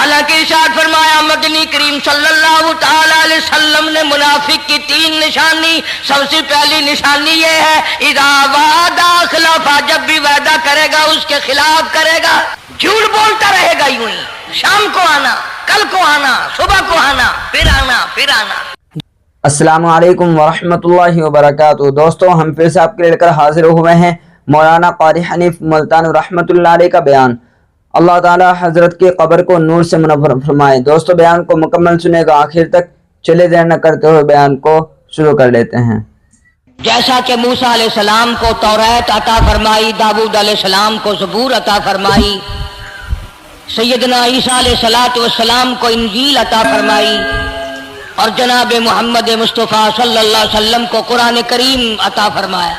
حالانکہ ارشاد فرمایا مدنی کریم صلی اللہ تعالی علیہ وسلم نے منافق کی 3 نشانی، سب سے پہلی نشانی یہ ہے اذا وعد اخلف، جب بھی وعدہ کرے گا اس کے خلاف کرے گا، جھوٹ بولتا رہے گا یوں ہی، شام کو آنا، کل کو آنا، صبح کو آنا، پھر آنا، پھر آنا۔ السلام علیکم ورحمۃ اللہ وبرکاتہ۔ دوستو ہم پھر سے آپ کے لے کر حاضر ہوئے ہیں مولانا قاری حنیف ملتانی رحمۃ اللہ علیہ کا بیان۔ اللہ تعالی حضرت کی قبر کو نور سے منور فرمائے۔ دوستو بیان کو مکمل سنے گا آخر تک، چلے دیر نہ کرتے ہوئے بیان کو شروع کر لیتے ہیں۔ جیسا کہ موسیٰ علیہ السلام کو توریت عطا فرمائی، داؤد علیہ السلام کو زبور عطا فرمائی، سیدنا عیسیٰ علیہ السلام کو انجیل عطا فرمائی، اور جناب محمد مصطفیٰ صلی اللہ علیہ وسلم کو قرآن کریم عطا فرمایا۔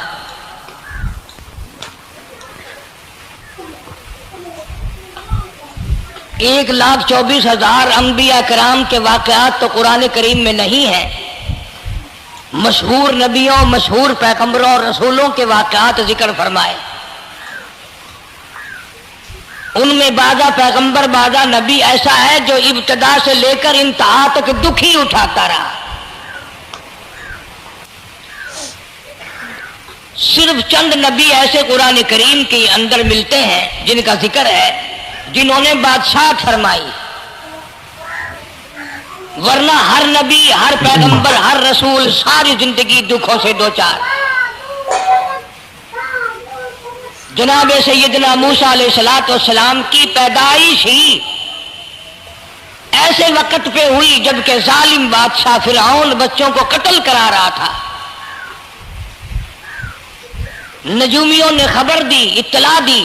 1,24,000 انبیاء کرام کے واقعات تو قرآن کریم میں نہیں ہیں، مشہور نبیوں، مشہور پیغمبروں اور رسولوں کے واقعات ذکر فرمائے۔ ان میں بعضا پیغمبر، بعضا نبی ایسا ہے جو ابتدا سے لے کر انتہا تک دکھ ہی اٹھاتا رہا۔ صرف چند نبی ایسے قرآن کریم کے اندر ملتے ہیں جن کا ذکر ہے، جنہوں نے بادشاہت فرمائی، ورنہ ہر نبی، ہر پیغمبر، ہر رسول ساری زندگی دکھوں سے دوچار۔ جناب سیدنا موسیٰ علیہ السلام کی پیدائش ہی ایسے وقت پہ ہوئی جبکہ ظالم بادشاہ فرعون بچوں کو قتل کرا رہا تھا۔ نجومیوں نے خبر دی، اطلاع دی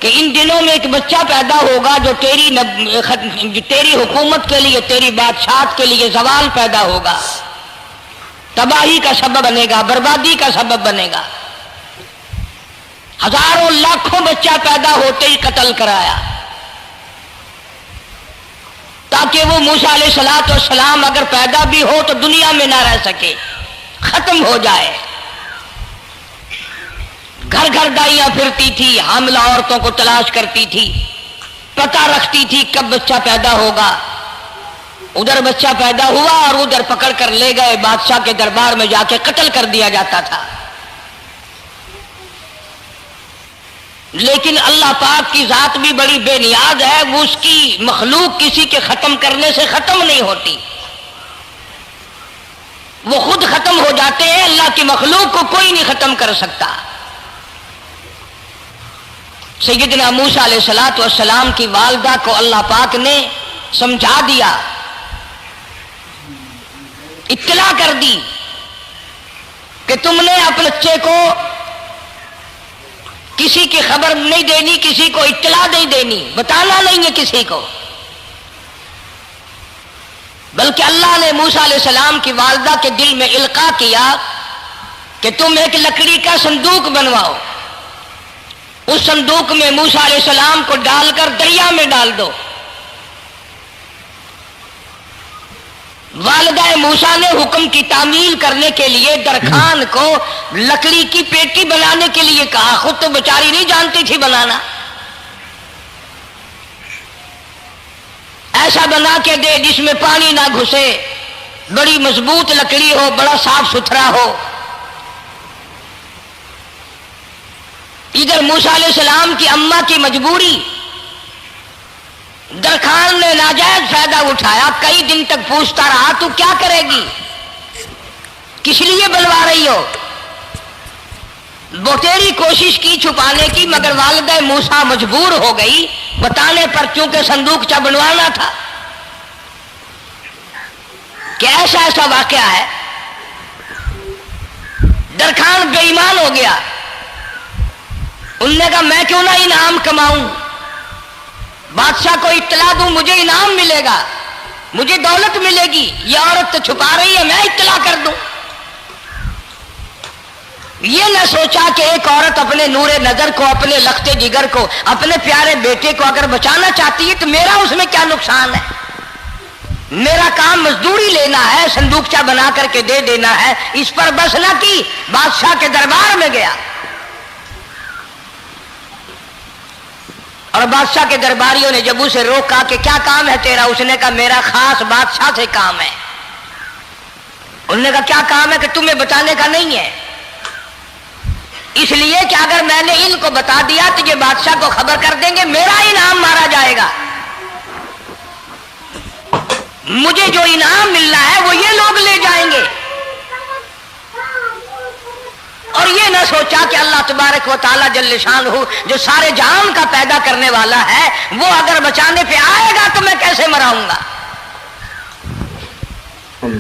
کہ ان دنوں میں ایک بچہ پیدا ہوگا جو تیری حکومت کے لیے، تیری بادشاہت کے لیے زوال پیدا ہوگا، تباہی کا سبب بنے گا، بربادی کا سبب بنے گا۔ ہزاروں لاکھوں بچہ پیدا ہوتے ہی قتل کرایا تاکہ وہ موسیٰ علیہ السلام اگر پیدا بھی ہو تو دنیا میں نہ رہ سکے، ختم ہو جائے۔ گھر گھر دائیاں پھرتی تھی، حاملہ عورتوں کو تلاش کرتی تھی، پتہ رکھتی تھی کب بچہ پیدا ہوگا۔ ادھر بچہ پیدا ہوا اور ادھر پکڑ کر لے گئے، بادشاہ کے دربار میں جا کے قتل کر دیا جاتا تھا۔ لیکن اللہ پاک کی ذات بھی بڑی بے نیاز ہے، وہ اس کی مخلوق کسی کے ختم کرنے سے ختم نہیں ہوتی، وہ خود ختم ہو جاتے ہیں۔ اللہ کی مخلوق کو کوئی نہیں ختم کر سکتا۔ سیدنا موسیٰ علیہ السلام کی والدہ کو اللہ پاک نے سمجھا دیا، اطلاع کر دی کہ تم نے اپنے بچے کو کسی کی خبر نہیں دینی، کسی کو اطلاع نہیں دینی، بتانا نہیں ہے کسی کو، بلکہ اللہ نے موسیٰ علیہ السلام کی والدہ کے دل میں القاء کیا کہ تم ایک لکڑی کا صندوق بنواؤ، اس صندوق میں موسیٰ علیہ السلام کو ڈال کر دریا میں ڈال دو۔ والدہ موسیٰ نے حکم کی تعمیل کرنے کے لیے درخان کو لکڑی کی پیٹی بنانے کے لیے کہا، خود تو بیچاری نہیں جانتی تھی بنانا۔ ایسا بنا کے دے جس میں پانی نہ گھسے، بڑی مضبوط لکڑی ہو، بڑا صاف ستھرا ہو۔ ادھر موسیٰ علیہ السلام کی اماں کی مجبوری، درخان نے ناجائز فائدہ اٹھایا، کئی دن تک پوچھتا رہا تو کیا کرے گی، کس لیے بلوا رہی ہو؟ بتیری کوشش کی چھپانے کی، مگر والدہ موسیٰ مجبور ہو گئی بتانے پر، کیونکہ صندوق بنوانا تھا۔ کہ ایسا واقعہ ہے، درخان بے ایمان ہو گیا۔ انہوں نے کہا میں کیوں نہ انعام کماؤں، بادشاہ کو اطلاع دوں، مجھے انعام ملے گا، مجھے دولت ملے گی، یہ عورت تو چھپا رہی ہے، میں اطلاع کر دوں۔ یہ نہ سوچا کہ ایک عورت اپنے نور نظر کو، اپنے لخت جگر کو، اپنے پیارے بیٹے کو اگر بچانا چاہتی ہے تو میرا اس میں کیا نقصان ہے، میرا کام مزدوری لینا ہے، صندوقچہ بنا کر کے دے دینا ہے۔ اس پر بس نہ کی، بادشاہ کے دربار میں گیا۔ اور بادشاہ کے درباریوں نے جب اسے روکا کہ کیا کام ہے تیرا، اس نے کہا میرا خاص بادشاہ سے کام ہے۔ انہوں نے کہا کیا کام ہے؟ کہ تمہیں بتانے کا نہیں ہے، اس لیے کہ اگر میں نے ان کو بتا دیا تو یہ بادشاہ کو خبر کر دیں گے، میرا انعام مارا جائے گا، مجھے جو انعام ملنا ہے وہ یہ لوگ لے جائیں گے۔ اور یہ نہ سوچا کہ اللہ تبارک و تعالیٰ جل شانہ جو سارے جہان کا پیدا کرنے والا ہے وہ اگر بچانے پہ آئے گا تو میں کیسے مراؤں گا۔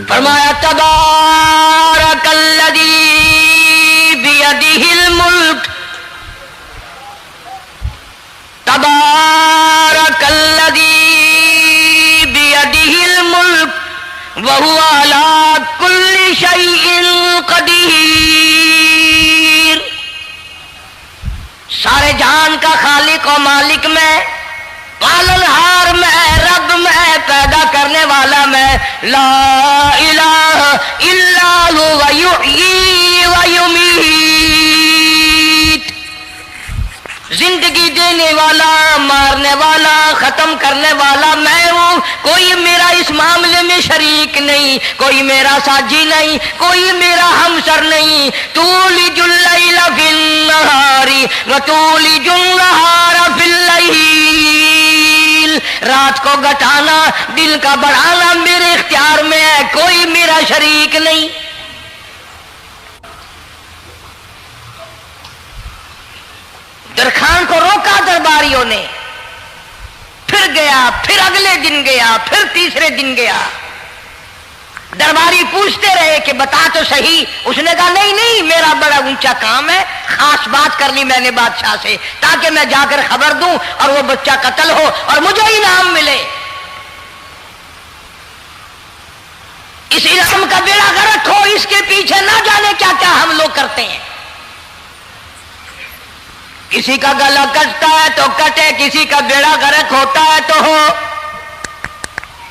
فرمایا تبارک الذی بیدہ الملک، تبارک الذی بیدہ الملک وہو علی کل شیء قدیر۔ سارے جہان کا خالق و مالک میں، پالنہار میں، رب میں، پیدا کرنے والا میں، لا الہ الا هو یحیی و یمیت، زندگی دینے والا، مارنے والا، ختم کرنے والا میں ہوں، کوئی میرا اس معاملے میں شریک نہیں، کوئی میرا ساجی نہیں، کوئی میرا ہمسر نہیں۔ تولج اللیل فی النہار وتولج النہار فی اللیل، رات کو گھٹانا، دن کا بڑھانا میرے اختیار میں ہے، کوئی میرا شریک نہیں۔ درخان کو روکا درباریوں نے، پھر گیا، پھر اگلے دن گیا، پھر تیسرے دن گیا، درباری پوچھتے رہے کہ بتا تو صحیح۔ اس نے کہا نہیں نہیں، میرا بڑا اونچا کام ہے، خاص بات کر لی میں نے بادشاہ سے تاکہ میں جا کر خبر دوں اور وہ بچہ قتل ہو اور مجھے انعام ملے۔ اس علم کا بیڑا غرق ہو، اس کے پیچھے نہ جانے کیا کیا ہم لوگ کرتے ہیں۔ کسی کا گلا کٹتا ہے تو کٹے، کسی کا بیڑا غرق ہوتا ہے تو ہو،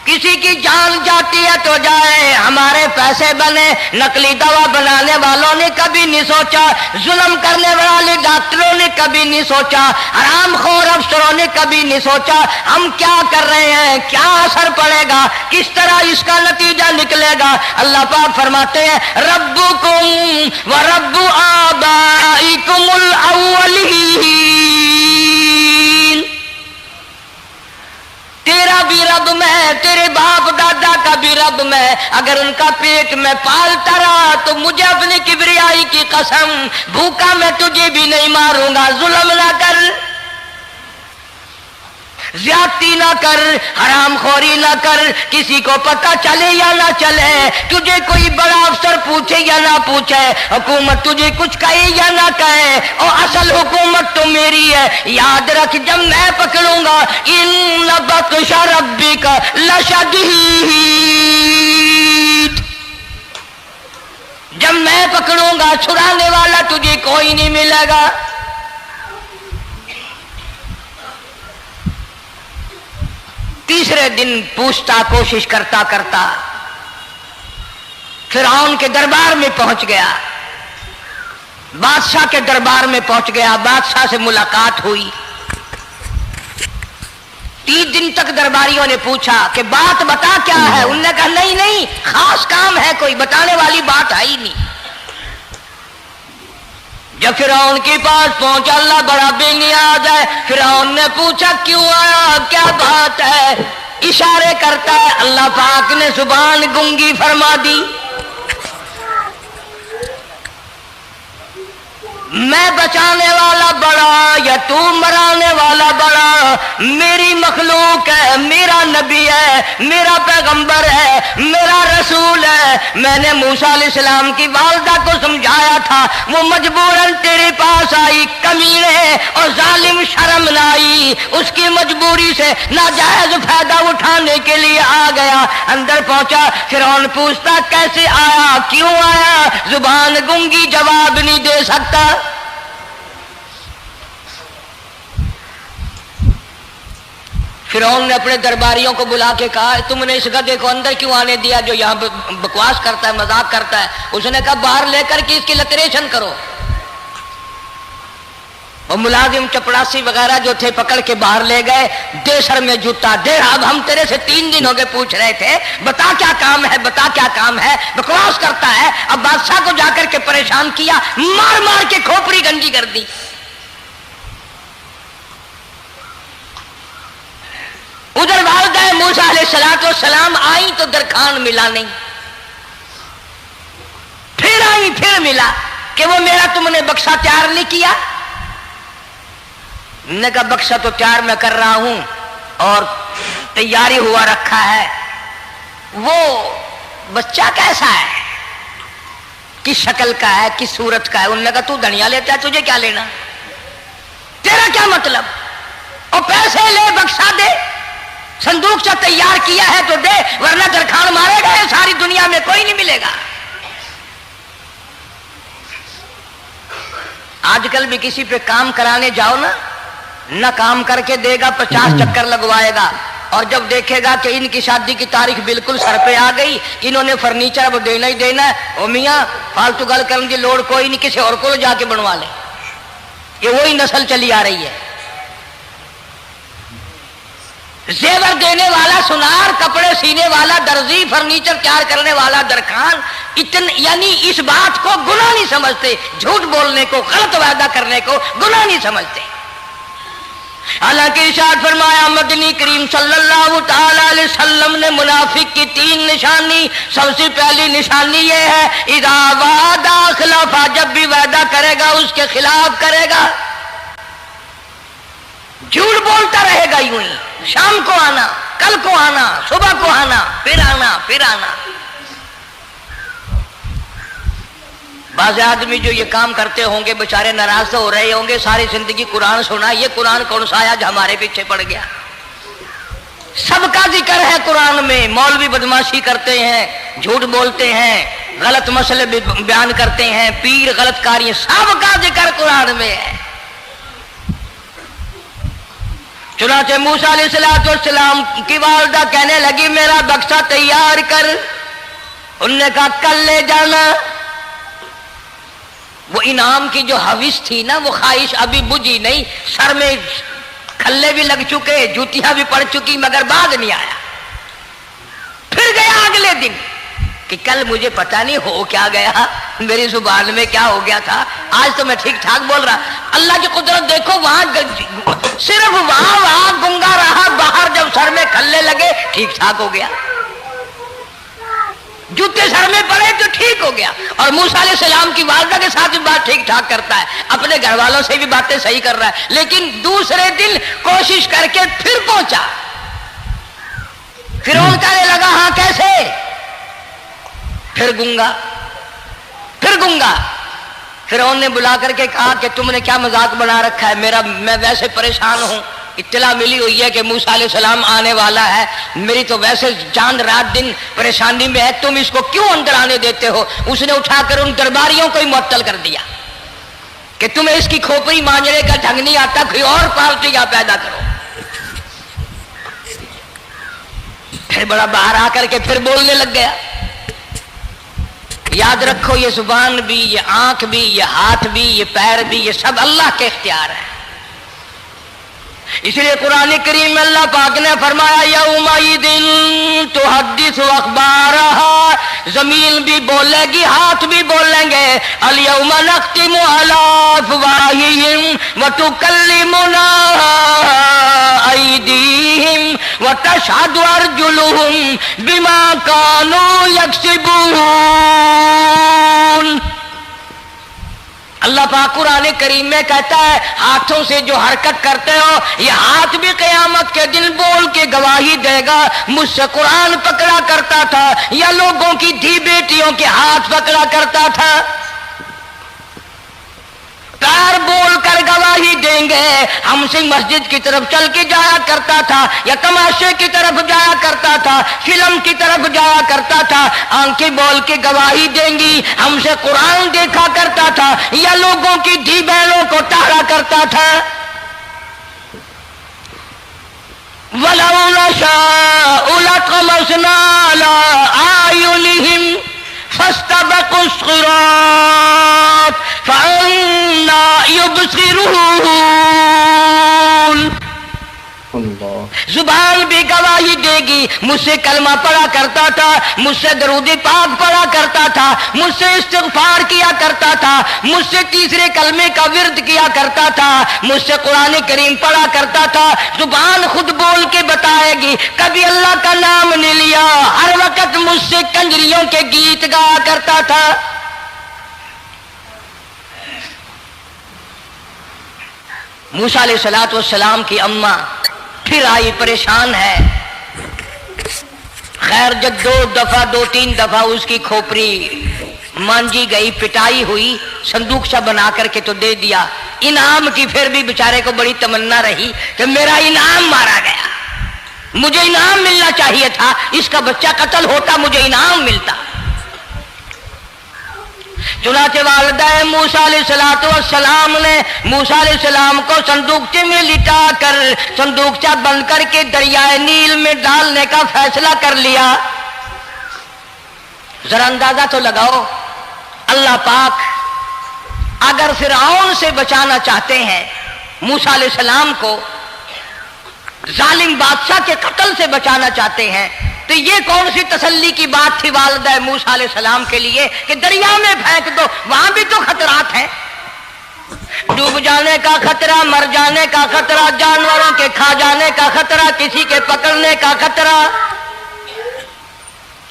کسی کی جان جاتی ہے تو جائے، ہمارے پیسے بنے۔ نقلی دوا بنانے والوں نے کبھی نہیں سوچا، ظلم کرنے والے ڈاکٹروں نے کبھی نہیں سوچا، حرام خور افسروں نے کبھی نہیں سوچا ہم کیا کر رہے ہیں، کیا اثر پڑے گا، کس طرح اس کا نتیجہ نکلے گا۔ اللہ پاک فرماتے ہیں ربکم و رب آبائکم الاولین، تیرا بھی رب میں، تیرے باپ دادا کا بھی رب میں، اگر ان کا پیٹ میں پالتا رہا تو مجھے اپنی کبریائی کی قسم، بھوکا میں تجھے بھی نہیں ماروں گا۔ ظلم نہ کر، زیادتی نہ کر، حرام خوری نہ کر، کسی کو پتہ چلے یا نہ چلے، تجھے کوئی بڑا افسر پوچھے یا نہ پوچھے، حکومت تجھے کچھ کہے یا نہ کہے، اور اصل حکومت تو میری ہے۔ یاد رکھ جب میں پکڑوں گا ان بطش ربک لشدید، جب میں پکڑوں گا چھڑانے والا تجھے کوئی نہیں ملے گا۔ تیسرے دن پوچھتا، کوشش کرتا کرتا فرعون کے دربار میں پہنچ گیا، بادشاہ کے دربار میں پہنچ گیا، بادشاہ سے ملاقات ہوئی۔ 3 دن تک درباریوں نے پوچھا کہ بات بتا کیا ہے، انہوں نے کہا نہیں نہیں، خاص کام ہے، کوئی بتانے والی بات ہے ہی نہیں۔ جب فرعون کے پاس پہنچا، اللہ بڑا بے نیاز ہے، فرعون نے پوچھا کیوں آیا، کیا بات ہے، اشارے کرتا ہے، اللہ پاک نے زبان گنگی فرما دی۔ میں بچانے والا بڑا یا تو مرانے والا بڑا، میری مخلوق ہے، میرا نبی ہے، میرا پیغمبر ہے، میرا رسول ہے۔ میں نے موسیٰ علیہ السلام کی والدہ کو سمجھایا تھا، وہ مجبوراً تیرے پاس آئی، کمینے اور ظالم شرم نہ آئی، اس کی مجبوری سے ناجائز فائدہ اٹھانے کے لیے آ گیا۔ اندر پہنچا، فرعون پوچھتا کیسے آیا، کیوں آیا، زبان گنگی جواب نہیں دے سکتا۔ فرعون نے اپنے درباریوں کو بلا کے کہا تم نے اس گدھے کو اندر کیوں آنے دیا جو یہاں بکواس کرتا ہے، مذاق کرتا ہے؟ اس نے کہا باہر لے کر کے اس کی لتریشن کرو۔ वो मुलाजिम चपड़ासी वगैरह जो थे पकड़ के बाहर ले गए, दे सर में जूता दे, अब हम तेरे से 3 दिन हो गए पूछ रहे थे, बता क्या काम है, बता क्या काम है, बकवास करता है। अब बादशाह को जाकर के परेशान किया, मार मार के खोपड़ी गंजी कर दी। उधर वालिदा मूसा अलैहिस्सलाम आई तो दरखान मिला नहीं, फिर आई फिर मिला कि वो मेरा तुमने बक्सा तैयार नहीं किया। ने कहा बक्सा तो तैयार मैं कर रहा हूं और तैयारी हुआ रखा है, वो बच्चा कैसा है, किस शक्ल का है, किस सूरत का है। उन्होंने कहा तू धनिया लेता है, तुझे क्या लेना, तेरा क्या मतलब, और पैसे ले बक्सा दे, संदूक से तैयार किया है तो दे, वरना दरखान मारेगा, सारी दुनिया में कोई नहीं मिलेगा। आजकल भी किसी पे काम कराने जाओ ना काम करके देगा, 50 चक्कर लगवाएगा, और जब देखेगा कि इनकी शादी की तारीख बिल्कुल सर पे आ गई, इन्होंने फर्नीचर अब देना ही देना है, ओ मियाँ फालतू गल करने की लोड़ कोई नहीं, किसी और को जाके बनवा ले। ये वही नस्ल चली आ रही है। जेवर देने वाला सुनार, कपड़े सीने वाला दर्जी, फर्नीचर तैयार करने वाला दरखान, यानी इस बात को गुनाह नहीं समझते, झूठ बोलने को, गलत वादा करने को गुनाह नहीं समझते। हालांकि इरशाद फरमाया मदनी करीम सल्लल्लाहु ताला अलैहि वसल्लम ने मुनाफिक की 3 निशानी, सबसे पहली निशानी ये है इज़ा वादा खिलाफा, जब भी वादा करेगा उसके खिलाफ करेगा, झूठ बोलता रहेगा यूं ही, शाम को आना, कल को आना, सुबह को आना, फिर आना फिर आना। बाज़ आदमी जो ये काम करते होंगे बेचारे नाराज तो हो रहे होंगे, सारी जिंदगी कुरान सुना, ये कुरान कौन सा आया जो हमारे पीछे पड़ गया। सबका जिक्र है कुरान में, मौलवी बदमाशी करते हैं, झूठ बोलते हैं, गलत मसले बयान करते हैं, पीर गलत कार्य, सबका जिक्र कुरान में है। चुनाचे मूसा अलैहिस्सलाम की वालिदा कहने लगी मेरा बक्सा तैयार कर, उनने कहा कल ले जाना। वो इनाम की जो हविस थी ना, वो ख्वाहिश अभी बुझी नहीं, सर में खल्ले भी लग चुके, जूतियां भी पड़ चुकी, मगर बाद नहीं आया। फिर गया अगले दिन कि कल मुझे पता नहीं हो क्या गया, मेरी जुबान में क्या हो गया था, आज तो मैं ठीक ठाक बोल रहा। अल्लाह की कुदरत देखो, वहां सिर्फ वहां गुंगा रहा, बाहर जब सर में खल्ले लगे ठीक ठाक हो गया, जूते सर में पड़े तो ठीक हो गया। और मूसा अलैहिस्सलाम की वालिदा के साथ भी बात ठीक ठाक करता है, अपने घर वालों से भी बातें सही कर रहा है, लेकिन दूसरे दिन कोशिश करके फिर पहुंचा। फिरौन कहने लगा हाँ कैसे, फिर गूंगा फिर गूंगा। फिरौन ने बुला करके कहा कि तुमने क्या मजाक बना रखा है, मैं वैसे परेशान हूं, इत्तला मिली हुई है कि मूसा अलैहिस्सलाम आने वाला है, मेरी तो वैसे जान रात दिन परेशानी में है, तुम इसको क्यों अंदर आने देते हो। उसने उठाकर उन दरबारियों को ही मुअत्तल कर दिया कि तुम्हें इसकी खोपड़ी मांझने का ढंग नहीं आता, कोई और पार्टियां पैदा करो। फिर बड़ा बाहर आकर के फिर बोलने लग गया। याद रखो ये जुबान भी, ये आंख भी, ये हाथ भी, ये पैर भी, ये सब अल्लाह के इख्तियार है। इसलिए कुरान करीम में अल्लाह पाक ने फरमाया यौमइदिन तुहद्दिसु अखबारहा, जमीन भी बोलेगी, हाथ भी बोलेंगे। अल यौमा नख्तिमु अला अफवाहिहिम व तुकल्लिमुना अयदीहिम व तशहदु अर्जुलुहुम बिमा कानू यक्सिबून। अल्लाह पाक कुरान करीम में कहता है हाथों से जो हरकत करते हो, ये हाथ भी क़यामत के दिन बोल के गवाही देगा, मुझसे कुरान पकड़ा करता था या लोगों की धी बेटियों के हाथ पकड़ा करता था। पैर बोल कर गवाही देंगे, हमसे मस्जिद की तरफ चल के जाया करता था या तमाशे की तरफ जाया करता था, फिल्म की तरफ जाया करता था, आंखें बोल के गवाही देंगी, हमसे कुरान देखा करता था या लोगों की धी बहनों को ताड़ा करता था। वलौ नशाउ लतमसना अला आयुनिहिम फस्तबकुस सिरात फअन्ना युबसिरून। जुबान भी गवाही देगी, मुझसे कलमा पढ़ा करता था, मुझसे दरूद पाक पढ़ा करता था, मुझसे इस्तिग़फ़ार किया करता था, मुझसे तीसरे कलमे का विर्द किया करता था, मुझसे कुरान करीम पढ़ा करता था। जुबान खुद बोल के बताएगी, कभी अल्लाह का नाम नहीं लिया, हर वक्त मुझसे कंजरियों के गीत गाया करता था। मूसा अलैहिस्सलातु वस्सलाम की अम्मा फिर आई, परेशान है। खैर जब दो तीन दफा उसकी खोपड़ी मांजी गई, पिटाई हुई, संदूक सा बना करके तो दे दिया। इनाम की फिर भी बेचारे को बड़ी तमन्ना रही कि मेरा इनाम मारा गया, मुझे इनाम मिलना चाहिए था, इसका बच्चा कत्ल होता, मुझे इनाम मिलता। चुनाचे वालिदा मूसा अलैहिस्सलातु वस्सलाम ने मूसा अलैहिस्सलाम को संदूकचे में लिटा कर संदूकचा बंद करके दरियाए नील में डालने का फैसला कर लिया। जरा अंदाजा तो लगाओ, अल्लाह पाक अगर फिरऔन से बचाना चाहते हैं, मूसा अलैहिस्सलाम को जालिम बादशाह के कत्ल से बचाना चाहते हैं, तो ये कौन सी तसल्ली की बात थी वालिदा मूसा अलैहिस्सलाम के लिए कि दरिया में फेंक दो, वहां भी तो खतरात हैं, डूब जाने का खतरा, मर जाने का खतरा, जानवरों के खा जाने का खतरा, किसी के पकड़ने का खतरा।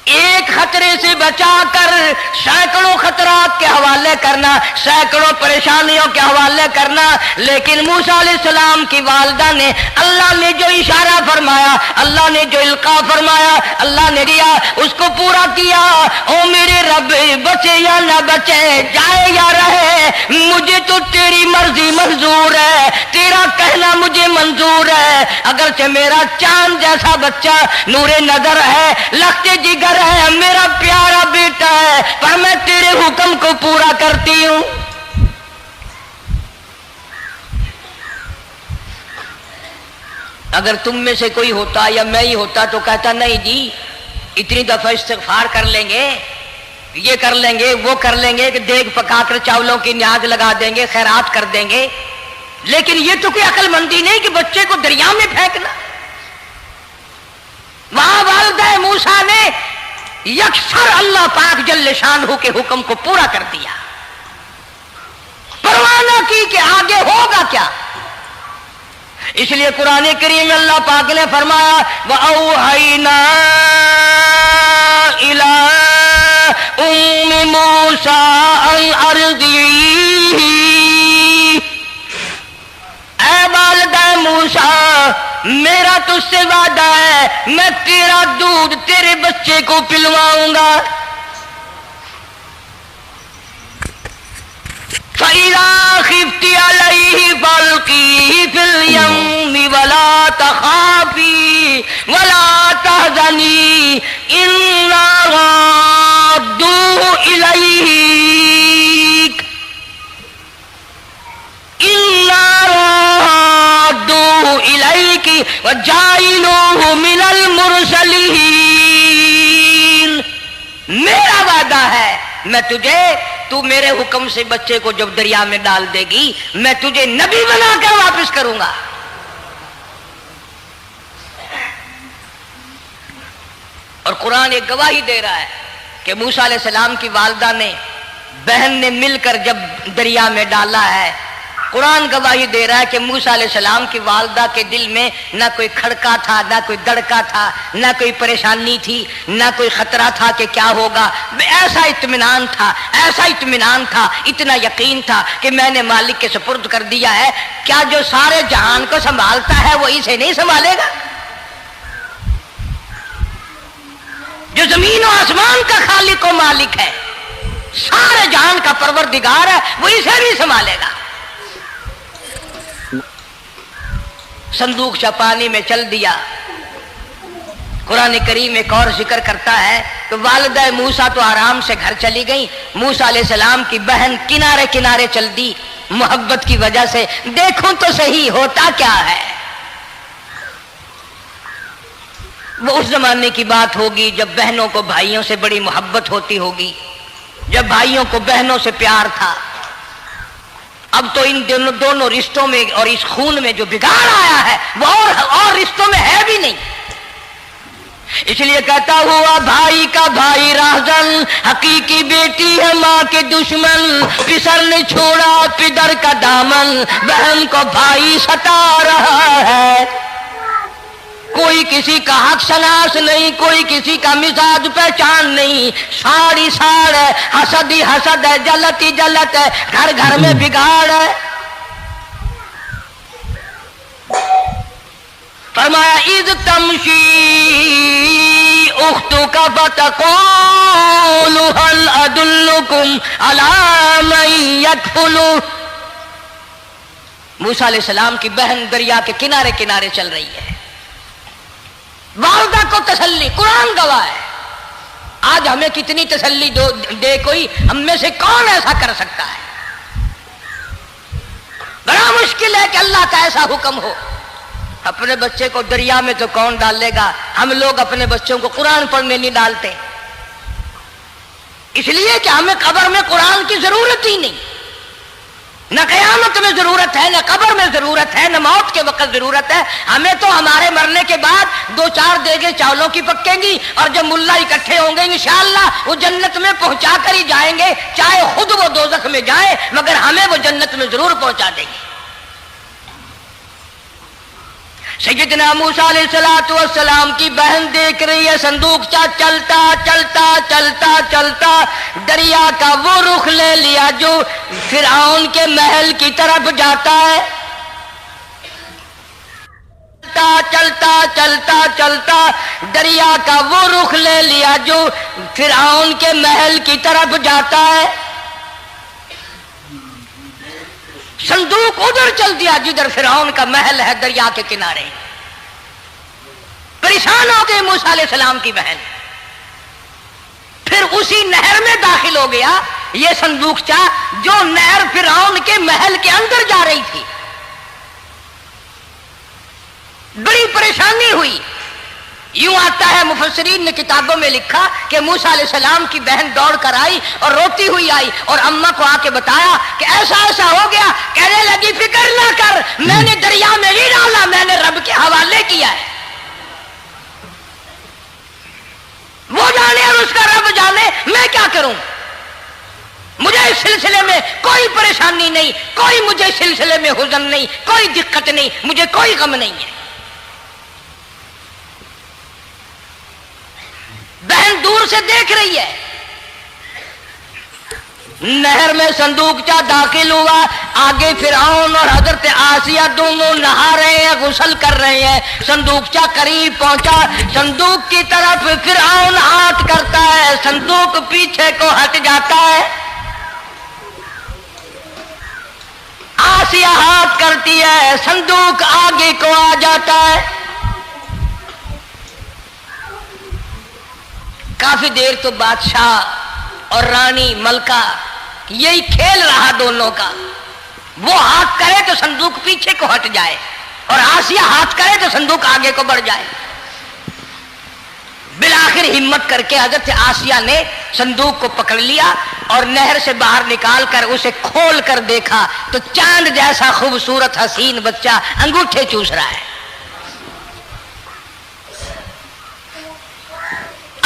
एक खतरे से बचाकर सैकड़ों खतरात के हवाले करना, सैकड़ों परेशानियों के हवाले करना। लेकिन मूसा अलैहिस्सलाम की वालिदा ने अल्लाह ने जो इशारा फरमाया, अल्लाह ने जो इल्का फरमाया, अल्लाह ने दिया, उसको पूरा किया। ओ मेरे रब, बचे या न बचे, जाए या रहे, मुझे तो तेरी मर्जी मंजूर है, तेरा कहना मुझे मंजूर है। अगरचे मेरा चांद जैसा बच्चा नूरे नजर है, लखते जिगर है, मेरा प्यारा बेटा है, पर मैं तेरे हुक्म को पूरा करती हूं। अगर तुम में से कोई होता या मैं ही होता तो कहता नहीं जी, इतनी दफा इस्तिग़फ़ार कर लेंगे, ये कर लेंगे, वो कर लेंगे, कि देग पकाकर चावलों की न्याज लगा देंगे, खैरात कर देंगे। लेकिन ये तो कोई अक्लमंदी नहीं कि बच्चे को दरिया में फेंकना। वहां वालिदा मूसा ने यकसर अल्लाह पाक जल्ले शानहू के हुक्म को पूरा कर दिया, परवाह न की कि आगे होगा क्या। इसलिए कुरान करीम में अल्लाह पाक ने फरमाया, वअौहैना इला उम्मी मूसा अन अर्ज़िही, ऐ वालिदा मूसा, मेरा तुझसे वादा है, मैं तेरा दूध तेरे बच्चे को पिलवाऊंगा। फ़इज़ा ख़िफ़्ती अलैहि फ़अल्क़ीही फ़िल यम्मि वला तख़ाफ़ी वला तहज़नी इन्ना राद्दूहु इलैक, इन्ना राद्दूहु इलैकी व जाइलूहु मिनल मुरसलीन। मेरा वादा है, मैं तुझे, तू मेरे हुक्म से बच्चे को जब दरिया में डाल देगी, मैं तुझे नबी बनाकर वापस करूंगा। और कुरान एक गवाही दे रहा है कि मूसा अलैहिस्सलाम की वालिदा ने, बहन ने मिलकर जब दरिया में डाला है, कुरान गवाही दे रहा है कि मूसा अलैहिस्सलाम की वालिदा के दिल में ना कोई खड़का था, ना कोई दड़का था, ना कोई परेशानी थी, ना कोई खतरा था कि क्या होगा। ऐसा इत्मीनान था, ऐसा इत्मीनान था, इतना यकीन था कि मैंने मालिक के सुपुर्द कर दिया है। क्या जो सारे जहान को संभालता है वो इसे नहीं संभालेगा? जो जमीन और आसमान का खालिक और मालिक है, सारे जहान का परवरदिगार है, वो इसे भी संभालेगा। संदूक चा पानी में चल दिया। कुरान करीम एक और जिक्र करता है तो वालिदा मूसा तो आराम से घर चली गई, मूसा अलैहिस्सलाम की बहन किनारे किनारे चल दी मोहब्बत की वजह से। देखूं तो सही होता क्या है। वो उस जमाने की बात होगी जब बहनों को भाइयों से बड़ी मोहब्बत होती होगी, जब भाइयों को बहनों से प्यार था। اب تو ان دونوں رشتوں میں اور اس خون میں جو بگاڑ آیا ہے وہ اور رشتوں میں ہے بھی نہیں. اس لیے کہتا ہوا بھائی کا بھائی راہزن، حقیقی بیٹی ہے ماں کے دشمن، پسر نے چھوڑا پدر کا دامن، بہن کو بھائی ستا رہا ہے. کوئی کسی کا حق شناس نہیں، کوئی کسی کا مزاج پہچان نہیں، ساڑی ساڑ ہے، حسد ہی حسد ہے، جلت ہی جلت ہے، گھر گھر میں بگاڑ ہے. فرمایا اذ تمشی اختک فتقول هل ادلکم علی من یکفل. موسیٰ علیہ السلام کی بہن دریا کے کنارے کنارے چل رہی ہے، والدہ کو تسلی، قرآن گواہ ہے. آج ہمیں کتنی تسلی دے کوئی، ہم میں سے کون ایسا کر سکتا ہے؟ بڑا مشکل ہے کہ اللہ کا ایسا حکم ہو. اپنے بچے کو دریا میں تو کون ڈالے گا؟ ہم لوگ اپنے بچوں کو قرآن پڑھنے نہیں ڈالتے، اس لیے کہ ہمیں قبر میں قرآن کی ضرورت ہی نہیں. نہ قیامت میں ضرورت ہے، نہ قبر میں ضرورت ہے، نہ موت کے وقت ضرورت ہے. ہمیں تو ہمارے مرنے کے بعد 2-4 دیگیں چاولوں کی پکیں گی اور جب ملا اکٹھے ہوں گے انشاءاللہ وہ جنت میں پہنچا کر ہی جائیں گے، چاہے خود وہ دوزخ میں جائیں مگر ہمیں وہ جنت میں ضرور پہنچا دیں گے. سیدنا موسیٰ علیہ السلام کی بہن دیکھ رہی ہے صندوقچہ چلتا چلتا چلتا چلتا دریا کا وہ رخ لے لیا جو فرعون کے محل کی طرف جاتا ہے. چلتا چلتا چلتا دریا کا وہ رخ لے لیا جو فرعون کے محل کی طرف جاتا ہے. صندوق ادھر چل دیا جدھر فرعون کا محل ہے دریا کے کنارے. پریشان ہو گئی موسیٰ علیہ السلام کی بہن. پھر اسی نہر میں داخل ہو گیا یہ صندوقچہ جو نہر فرعون کے محل کے اندر جا رہی تھی. بڑی پریشانی ہوئی. یوں آتا ہے مفسرین نے کتابوں میں لکھا کہ موسیٰ علیہ السلام کی بہن دوڑ کر آئی اور روتی ہوئی آئی اور اماں کو آ کے بتایا کہ ایسا ایسا ہو گیا. کہنے لگی فکر نہ کر، میں نے دریا میں نہیں ڈالا، میں نے رب کے حوالے کیا ہے. وہ جانے اور اس کا رب جانے، میں کیا کروں؟ مجھے اس سلسلے میں کوئی پریشانی نہیں، کوئی مجھے اس سلسلے میں حزن نہیں، کوئی دقت نہیں، مجھے کوئی غم نہیں ہے. بہن دور سے دیکھ رہی ہے. نہر میں صندوقچہ داخل ہوا، آگے فرعون اور حضرت آسیہ دونوں نہا رہے ہیں، غسل کر رہے ہیں. صندوقچہ قریب پہنچا، صندوق کی طرف فرعون ہاتھ کرتا ہے، صندوق پیچھے کو ہٹ جاتا ہے. آسیہ ہاتھ کرتی ہے، صندوق آگے کو آ جاتا ہے. کافی دیر تو بادشاہ اور رانی ملکہ یہی کھیل رہا دونوں کا. وہ ہاتھ کرے تو صندوق پیچھے کو ہٹ جائے اور آسیہ ہاتھ کرے تو صندوق آگے کو بڑھ جائے. بالآخر ہمت کر کے حضرت آسیہ نے صندوق کو پکڑ لیا اور نہر سے باہر نکال کر اسے کھول کر دیکھا تو چاند جیسا خوبصورت حسین بچہ انگوٹھے چوس رہا ہے.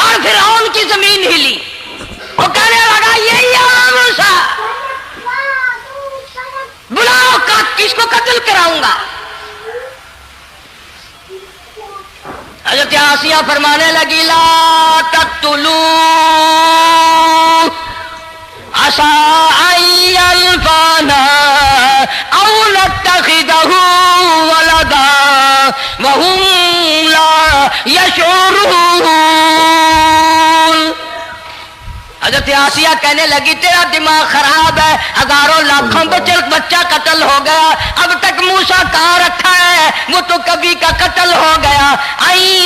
اور فرعون کی زمین ہلی. وہ کہنے لگا یہی ہے موسیٰ، بلاؤ کس کو قتل کراؤں گا. حضرت آسیہ فرمانے لگی لا تقتلوا عسى أن ينفعنا أو نتخذه ولدا وهم لا يشعرون. حضرت آسیہ کہنے لگی تیرا دماغ خراب ہے، ہزاروں لاکھوں بچہ قتل ہو گیا، اب تک موسیٰ کہاں رکھا ہے؟ وہ تو کبھی کا قتل ہو گیا.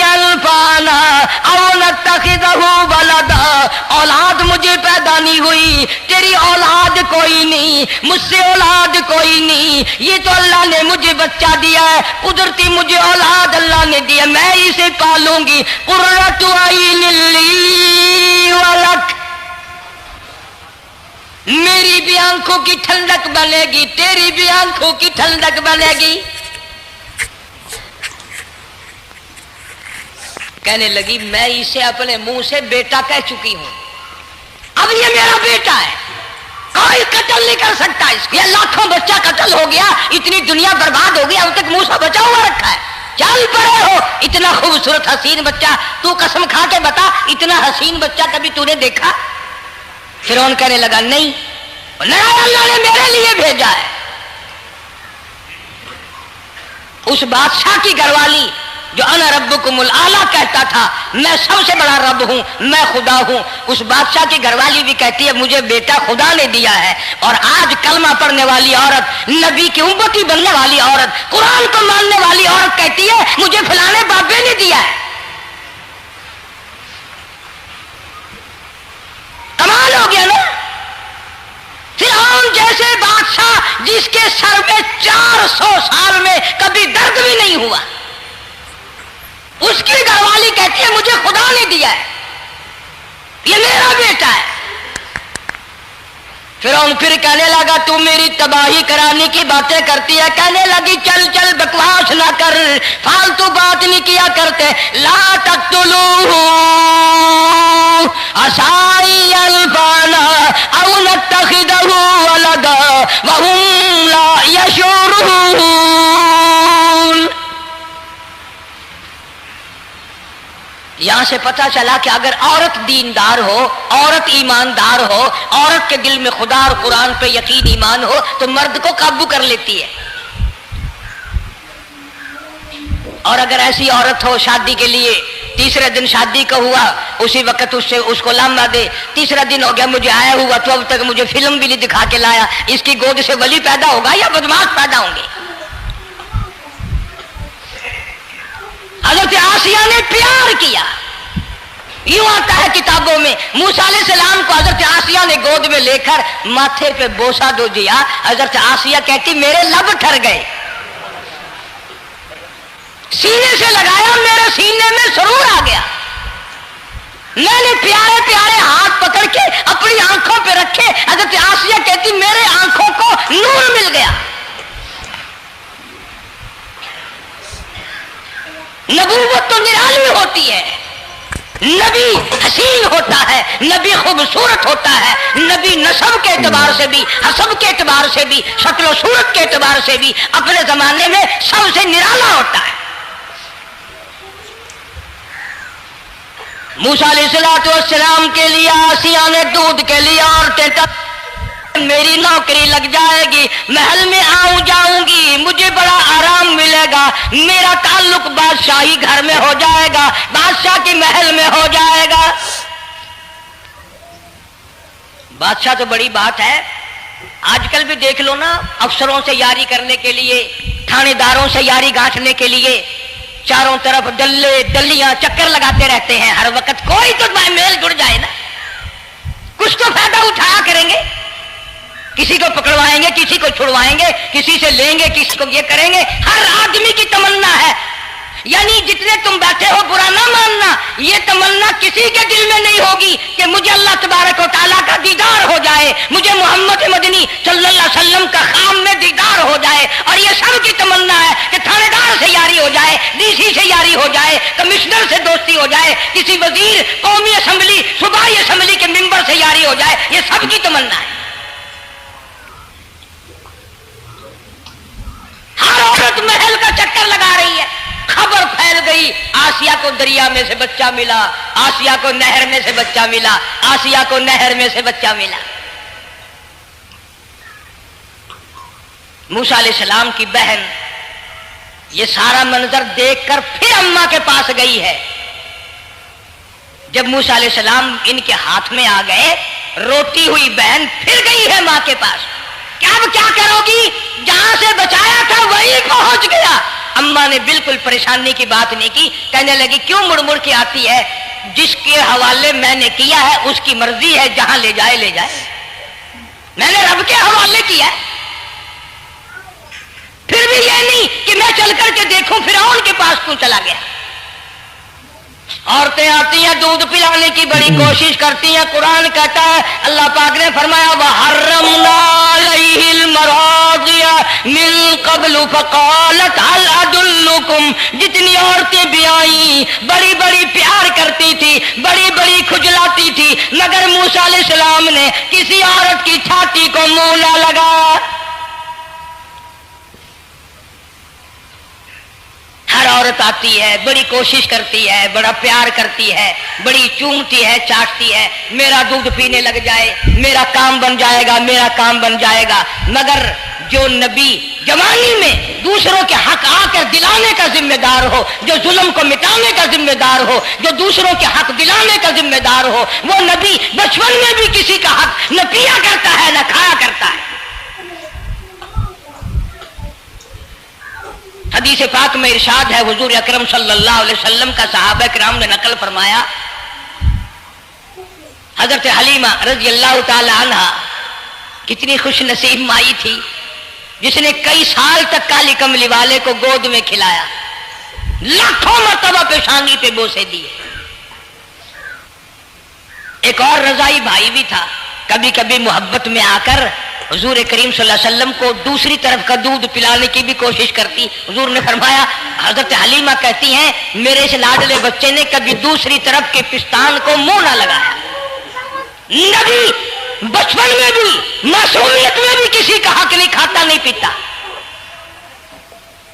الفانا او نتخذہ ولدا، اولاد مجھے پیدا نہیں ہوئی، تیری اولاد کوئی نہیں، مجھ سے اولاد کوئی نہیں، یہ تو اللہ نے مجھے بچہ دیا ہے، قدرتی مجھے اولاد اللہ نے دیا، میں اسے پالوں گی. قرۃ عین لی ولک، मेरी भी आंखों की ठंडक बनेगी, तेरी भी आंखों की ठंडक बनेगी। कहने लगी मैं इसे अपने मुंह से बेटा कह चुकी हूं, अब ये मेरा बेटा है, कोई कत्ल नहीं कर सकता इसको। ये लाखों बच्चा कत्ल हो गया, इतनी दुनिया बर्बाद हो गई, अब तक मूसा बचा हुआ रखा है। चल पड़े हो, इतना खूबसूरत हसीन बच्चा, तू कसम खा के बता इतना हसीन बच्चा कभी तूने देखा? फिरौन कहने लगा नहीं, अल्लाह ने मेरे लिए भेजा है। उस बादशाह की घरवाली जो अना रब्बुकुमुल आला कहता था, मैं सबसे बड़ा रब हूं, मैं खुदा हूं, उस बादशाह की घरवाली भी कहती है मुझे बेटा खुदा ने दिया है। और आज कलमा पढ़ने वाली औरत, नबी की उम्मती बनने वाली औरत, कुरान को मानने वाली औरत कहती है मुझे फलाने बाबे ने दिया है। कमाल हो गया ना। फिरौन जैसे बादशाह जिसके सर में 400 साल में कभी दर्द भी नहीं हुआ, उसकी घरवाली कहती है मुझे खुदा ने दिया है, ये मेरा बेटा है। फिरौन फिर कहने लगा तू मेरी तबाही कराने की बातें करती है। कहने लगी चल चल बकवास ना कर, फालतू बात नहीं किया करते। ला तक़्तुलूहु असाई अल्फाना औ नत्तखिदहु वलदा वहुम ला यशऊरून। यहां से पता चला कि अगर औरत दीनदार हो, औरत ईमानदार हो, औरत के दिल में खुदा और कुरान पे यकीन ईमान हो तो मर्द को काबू कर लेती है। और अगर ऐसी औरत हो शादी के लिए, तीसरे दिन शादी का हुआ, उसी वक्त उसको लामा दे, तीसरा दिन हो गया मुझे आया हुआ तो अब तक मुझे फिल्म भी नहीं दिखा के लाया, इसकी गोद से वली पैदा होगा या बदमाश पैदा होंगे? हज़रत आसिया ने प्यार किया, यूं आता है किताबों में, मूसा अलैहिस्सलाम को हज़रत आसिया ने गोद में लेकर माथे पे बोसा दो दिया। हज़रत आसिया कहती मेरे लब ठर गए, सीने से लगाया मेरे सीने में सुरूर आ गया, मैंने प्यारे प्यारे हाथ पकड़ के अपनी आंखों पे रखे। हज़रत आसिया कहती मेरे आंखों को नूर मिल गया। नबूवत तो निराली होती है, नबी हसीन होता है, नबी खूबसूरत होता है, नबी नस्ब के एतबार से भी, हसब के एतबार से भी, शक्ल सूरत के एतबार से भी अपने जमाने में सबसे निराला होता है। मूसा अलैहिस्सलाम के लिए आसिया ने दूध के लिए औरतें मेरी नौकरी लग जाएगी, महल में आऊं जाऊंगी, मुझे बड़ा आराम मिलेगा, मेरा ताल्लुक बादशाही घर में हो जाएगा, बादशाह के महल में हो जाएगा। बादशाह तो बड़ी बात है, आजकल भी देख लो ना, अफसरों से यारी करने के लिए, थानेदारों से यारी गांठने के लिए चारों तरफ डल्ले डल्लियां चक्कर लगाते रहते हैं हर वक्त। कोई तो मेल जुड़ जाए ना, कुछ तो फायदा उठाया करेंगे, किसी को पकड़वाएंगे, किसी को छुड़वाएंगे, किसी से लेंगे, किसी को ये करेंगे। हर आदमी की तमन्ना है, यानी जितने तुम बैठे हो बुरा ना मानना, ये तमन्ना किसी के दिल में नहीं होगी कि मुझे अल्लाह तबारक व तआला का दीदार हो जाए, मुझे मोहम्मद मदनी सल्लल्लाहु अलैहि वसल्लम का खाम में दीदार हो जाए। और ये सब की तमन्ना है कि थानेदार से यारी हो जाए, डीसी से यारी हो जाए, कमिश्नर से दोस्ती हो जाए, किसी वजीर, कौमी असम्बली, सूबाई असम्बली के मेंबर से यारी हो जाए, ये सब की तमन्ना है। हर औरत महल का चक्कर लगा रही है। खबर फैल गई, आसिया को दरिया में से बच्चा मिला, आसिया को नहर में से बच्चा मिला, आसिया को नहर में से बच्चा मिला। मूसा अलैहिस्सलाम की बहन ये सारा मंजर देखकर फिर अम्मा के पास गई है। जब मूसा अलैहिस्सलाम इनके हाथ में आ गए, रोती हुई बहन फिर गई है मां के पास। क्या करोगी, जहां से बचाया था वहीं पहुंच गया। अम्मा ने बिल्कुल परेशानी की बात नहीं की, कहने लगी क्यों मुड़ मुड़ के आती है, जिसके हवाले मैंने किया है उसकी मर्जी है, जहां ले जाए ले जाए, मैंने रब के हवाले किया। फिर भी ये नहीं कि मैं चल करके देखूं फिरौन के पास क्यों चला गया। عورتیں آتی ہیں دودھ پلانے کی بڑی کوشش کرتی ہیں. قرآن کہتا ہے اللہ پاک نے فرمایا وَحَرَّمْنَا عَلَيْهِ الْمَرَاضِعَ مِن قَبْلُ فَقَالَتْ هَلْ أَدُلُّكُمْ. جتنی عورتیں بھی آئیں بڑی بڑی پیار کرتی تھی, بڑی بڑی کھجلاتی تھی, مگر موسیٰ علیہ السلام نے کسی عورت کی چھاتی کو منہ نہ لگایا. ہر عورت آتی ہے بڑی کوشش کرتی ہے, بڑا پیار کرتی ہے, بڑی چومتی ہے, چاٹتی ہے, میرا دودھ پینے لگ جائے, میرا کام بن جائے گا, میرا کام بن جائے گا. مگر جو نبی جوانی میں دوسروں کے حق آ کر دلانے کا ذمہ دار ہو, جو ظلم کو مٹانے کا ذمہ دار ہو, جو دوسروں کے حق دلانے کا ذمہ دار ہو, وہ نبی بچپن میں بھی کسی کا حق نہ پیا کرتا ہے نہ کھایا کرتا ہے. حدیث پاک میں ارشاد ہے, حضور اکرم صلی اللہ علیہ وسلم کا صحابہ کرام نے نقل فرمایا, حضرت حلیمہ رضی اللہ تعالی عنہ کتنی خوش نصیب مائی تھی جس نے کئی سال تک کالی کملی والے کو گود میں کھلایا, لاکھوں مرتبہ پیشانی پہ بوسے دیے. ایک اور رضائی بھائی بھی تھا, کبھی کبھی محبت میں آ کر حضور کریم صلی اللہ علیہ وسلم کو دوسری طرف کا دودھ پلانے کی بھی کوشش کرتی. حضور نے فرمایا, حضرت حلیمہ کہتی ہیں میرے اس لاڈلے بچے نے کبھی دوسری طرف کے پستان کو منہ نہ لگایا. نبی بچپن میں بھی معصومیت میں بھی کسی کا حق نہیں کھاتا نہیں پیتا.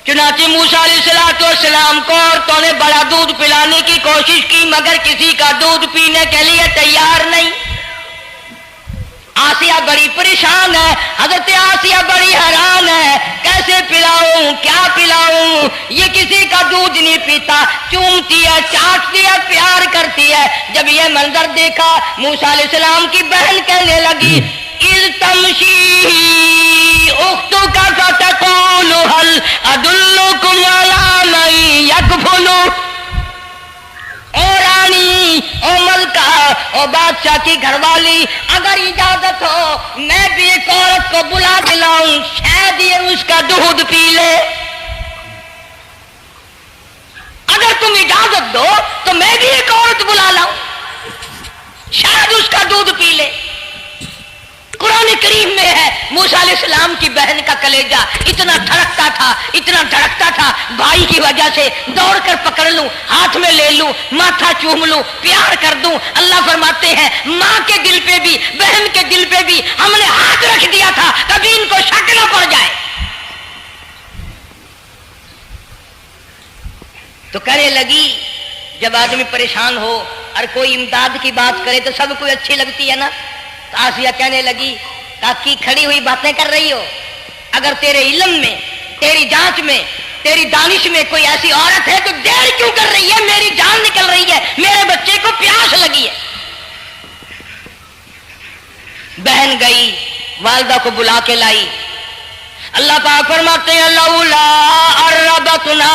چنانچہ موسیٰ علیہ السلام کو عورتوں نے بڑا دودھ پلانے کی کوشش کی مگر کسی کا دودھ پینے کے لیے تیار نہیں. آسیہ بڑی پریشان ہے, حضرت آسیہ بڑی حیران ہے, کیسے پلاؤں, کیا پلاؤں, یہ کسی کا دودھ نہیں پیتا, چومتی ہے, چاٹتی ہے, پیار کرتی ہے. جب یہ منظر دیکھا موسیٰ علیہ السلام کی بہن کہنے لگی اِذْ تَمْشِي أُخْتُكَ فَتَقُولُ هَلْ أَدُلُّكُمْ عَلَىٰ مَن يَكْفُلُ. او رانی, او ملکہ, او بادشاہ کی گھر والی, اگر اجازت ہو میں بھی ایک عورت کو بلا دلاؤں, شاید یہ اس کا دودھ پی لے. اگر تم اجازت دو تو میں بھی ایک عورت بلا لاؤں, شاید اس کا دودھ پی لے. قرآن کریم میں ہے موسیٰ علیہ السلام کی بہن کا کلیجہ اتنا دھڑکتا تھا, اتنا دھڑکتا تھا, بھائی کی وجہ سے دوڑ کر پکڑ لوں, ہاتھ میں لے لوں, ماتھا چوم لوں, پیار کر دوں. اللہ فرماتے ہیں ماں کے دل پہ بھی بہن کے دل پہ بھی ہم نے ہاتھ رکھ دیا تھا کبھی ان کو شک نہ پڑ جائے. تو کہنے لگی, جب آدمی پریشان ہو اور کوئی امداد کی بات کرے تو سب کو اچھی لگتی ہے نا. آسیہ کہنے لگی کاکی کھڑی ہوئی باتیں کر رہی ہو, اگر تیرے علم میں, تیری جانچ میں, تیری دانش میں کوئی ایسی عورت ہے تو دیر کیوں کر رہی ہے, میری جان نکل رہی ہے, میرے بچے کو پیاس لگی ہے. بہن گئی والدہ کو بلا کے لائی. اللہ پاک فرماتے ہیں لولا اربتنا,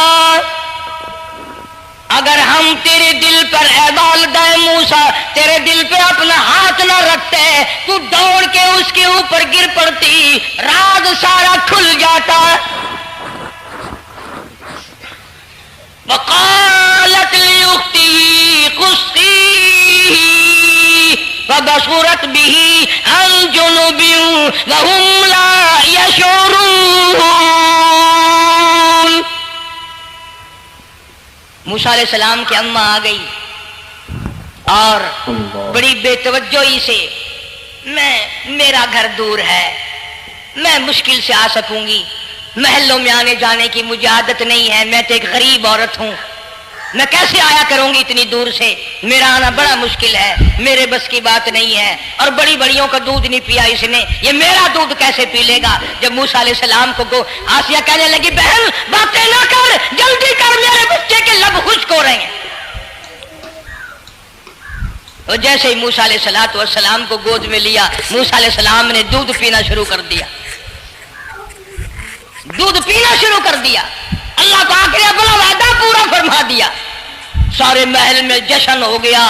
اگر ہم تیرے دل پر اے والدہ موسیٰ تیرے دل پہ اپنا ہاتھ نہ رکھتے تو دوڑ کے اس کے اوپر گر پڑتی, راز سارا کھل جاتا. وقالت لأخته قصيه فبصرت به عن جنب وهم لا يشعرون. موسیٰ علیہ السلام کی اماں آ گئی اور بڑی بے توجہی سے, میرا گھر دور ہے, میں مشکل سے آ سکوں گی, محلوں میں آنے جانے کی مجھے عادت نہیں ہے, میں تو ایک غریب عورت ہوں, میں کیسے آیا کروں گی اتنی دور سے, میرا آنا بڑا مشکل ہے, میرے بس کی بات نہیں ہے, اور بڑی بڑیوں کا دودھ نہیں پیا اس نے, یہ میرا دودھ کیسے پی لے گا. جب موسیٰ علیہ السلام کو آسیہ کہنے لگی بہن باتیں نہ کر, جلدی کر, میرے بچے کے لب خشک ہو رہے ہیں. اور جیسے ہی موسیٰ علیہ السلام کو گود میں لیا, موسیٰ علیہ السلام نے دودھ پینا شروع کر دیا, دودھ پینا شروع کر دیا. اللہ پاک نے اپنا وعدہ پورا فرما دیا. سارے محل میں جشن ہو گیا,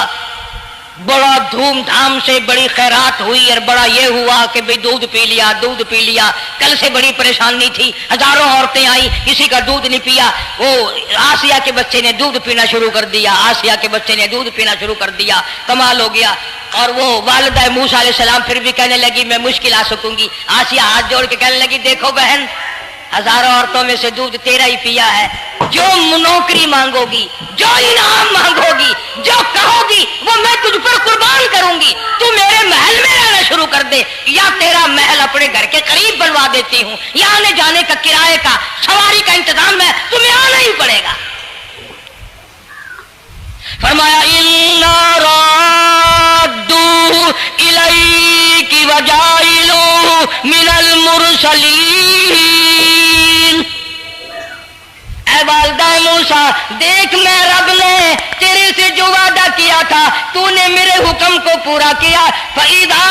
बड़ा धूमधाम से बड़ी खैरात हुई और बड़ा ये हुआ कि भाई दूध पी लिया। कल से बड़ी परेशानी थी, हजारों औरतें आई, किसी का दूध नहीं पिया। वो आसिया के बच्चे ने दूध पीना शुरू कर दिया, कमाल हो गया। और वो वालिदा मूसा अलैहिस्सलाम फिर भी कहने लगी मैं मुश्किल आ सकूंगी। आसिया हाथ जोड़ के कहने लगी देखो बहन, हजारों औरतों में से दूध तेरा ही पिया है। जो नौकरी मांगोगी, जो इनाम मांगोगी, जो कहोगी वो मैं तुझ पर कुर्बान करूंगी। तू मेरे महल में रहना शुरू कर दे, या तेरा महल अपने घर के करीब बनवा देती हूँ, या आने जाने का किराए का सवारी का इंतजाम है, तुम्हें आना ही पड़ेगा। फरमाया इन्ना राद्दू इलैकी वजाइलू मिनल मुरसलीन। ऐ वालिदा मूसा, देख मैं रब ने तेरे से जो वादा किया था, तूने मेरे हुक्म को पूरा किया। फइज़ा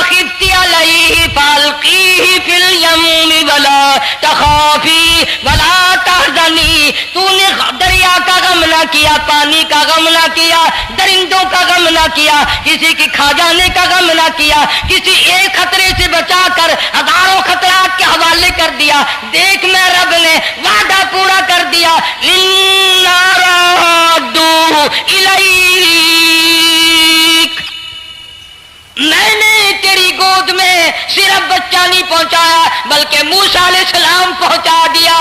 खिफ्ती अलैहि फअल्क़ीहि फिल यम्मि वला तख़ाफ़ी वला तहज़नी। तूने दरिया का गम ना किया, पानी का गम ना किया, दरिंदों का गम ना किया, किसी की खा जाने का गम ना किया, किसी एक खतरे से बचाकर हजारों खतरात के हवाले कर दिया। देख मैं रब ने वादा पूरा कर दिया। इन्ना राद्दू इलैक, मैंने तेरी गोद में सिर्फ बच्चा नहीं पहुंचाया बल्कि मूसा अलैहिस्सलाम पहुंचा दिया।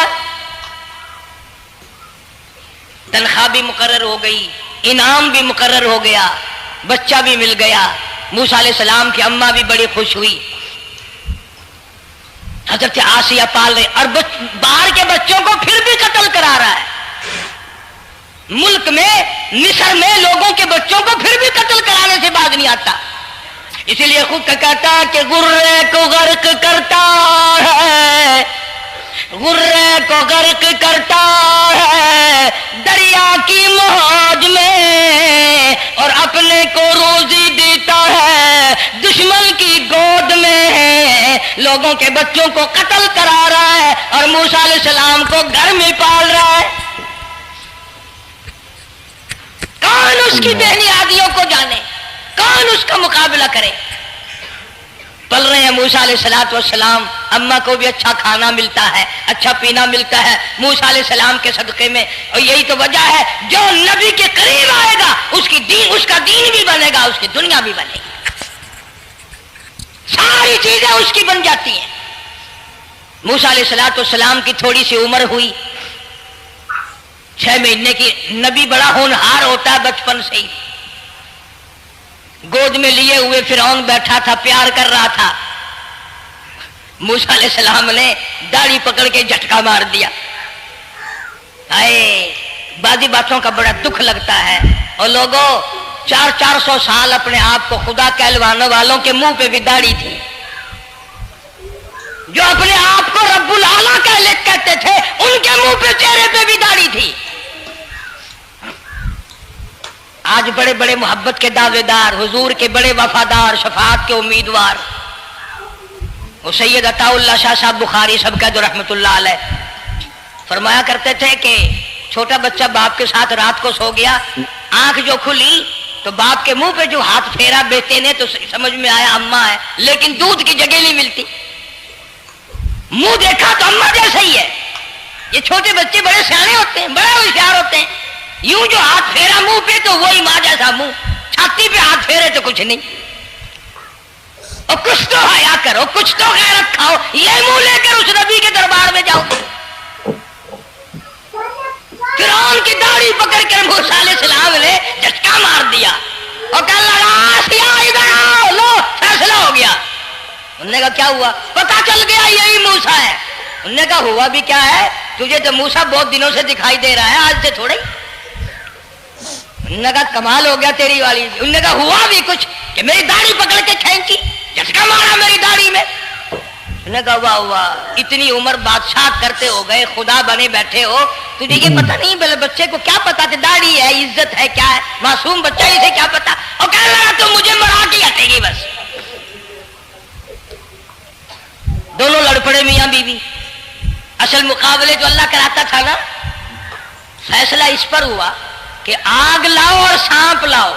तनख्वाह भी मुकर्रर हो गई, इनाम भी मुकर्रर हो गया, बच्चा भी मिल गया। मूसा अलैहिस्सलाम की अम्मा भी बड़ी खुश हुई। हजरत आसिया पाल रहे और बाहर के बच्चों को फिर भी कत्ल करा रहा है। मुल्क में मिस्र में लोगों के बच्चों को फिर भी कत्ल कराने से बाज नहीं आता। इसीलिए खुद कहता कि गुर्रे को गर्क करता है, गुर्रे को गर्क करता है दरिया की मौज में, और अपने को रोजी देता है दुश्मन की गोद में। लोगों के बच्चों को कत्ल करा रहा है और मूसा अलैहिस्सलाम को घर में पाल रहा है। कौन उसकी बेनियादियों को जाने, कौन उसका मुकाबला करे। पल रहे हैं मूसा अलैहिस्सलाम, अम्मा को भी अच्छा खाना मिलता है, अच्छा पीना मिलता है मूसा अलैहिस्सलाम के सदक़े में। और यही तो वजह है जो नबी के करीब आएगा उसका दीन भी बनेगा, उसकी दुनिया भी बनेगी, सारी चीजें उसकी बन जाती हैं। मूसा अलैहिस्सलाम की थोड़ी सी उम्र हुई, 6 महीने की। नबी बड़ा होनहार होता है बचपन से ही। गोद में लिए हुए फिरौन बैठा था, प्यार कर रहा था। मूसा अलैहिस्सलाम ने दाढ़ी पकड़ के झटका मार दिया। आए बादी बातों का बड़ा दुख लगता है। और लोगों 400 साल अपने आप को खुदा कहलवाने वालों के मुंह पे भी दाढ़ी थी। जो अपने आप को रब्बुल आला कहते थे उनके मुंह पे, चेहरे पे भी दाढ़ी थी। आज बड़े बड़े मोहब्बत के दावेदार, हुजूर के बड़े वफादार, शफाअत के उम्मीदवार, वो सैयद अताउल्लाह शाह साहब बुखारी सब का जो रहमतुल्लाह अलैह फरमाया करते थे कि छोटा बच्चा बाप के साथ रात को सो गया, आंख जो खुली तो बाप के मुंह पे जो हाथ फेरा बेटे ने तो समझ में आया अम्मा है, लेकिन दूध की जगह नहीं मिलती। मुंह देखा तो अम्मा जैसा ही है। ये छोटे बच्चे बड़े सियाने होते हैं, बड़े होशियार होते हैं। यूं जो हाथ फेरा मुंह पे तो वही माँ जैसा मुंह, छाती पे हाथ फेरे तो कुछ नहीं। और कुछ तो हया करो, कुछ तो गैरत खाओ, ये मुंह लेकर उस नबी के दरबार में जाओ। फिरौन की दाढ़ी पकड़ कर मूसा अलैहिस्सलाम ने झटका मार दिया और कहा लगा इधर आओ, लो फैसला हो गया। उन्होंने कहा क्या हुआ? पता चल गया यही मूसा है। उन्होंने कहा हुआ भी क्या है, तुझे तो मूसा बहुत दिनों से दिखाई दे रहा है, आज से थोड़ा ही। उन्होंने कहा कमाल हो गया तेरी वाली। उन्होंने कहा हुआ भी कुछ कि मेरी दाढ़ी पकड़ के खींची, झटका मारा मेरी दाढ़ी में। उन्होंने कहा वाह वाह, इतनी उम्र बादशाह करते हो गए, खुदा बने बैठे हो, तुझे ये पता नहीं? बोले बच्चे को क्या पता था दाढ़ी है, इज्जत है, क्या है, मासूम बच्चा, इसे क्या पता। और कहने लगा तो मुझे मरा के हटेगी बस। दोनों लड़ पड़े मियां बीवी। असल मुकाबले जो अल्लाह कराता था ना, फैसला इस पर हुआ कि आग लाओ और सांप लाओ।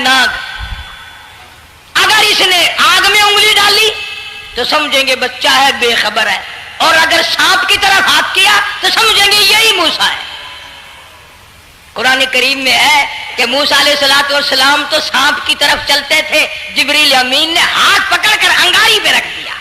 नाग, अगर इसने आग में उंगली डाली तो समझेंगे बच्चा है, बेखबर है, और अगर सांप की तरफ हाथ किया तो समझेंगे यही मूसा है। कुरान करीम में है कि मूसा अलैहिस्सलाम तो सांप की तरफ चलते थे, जिब्रील अमीन ने हाथ पकड़कर अंगारी पे रख दिया।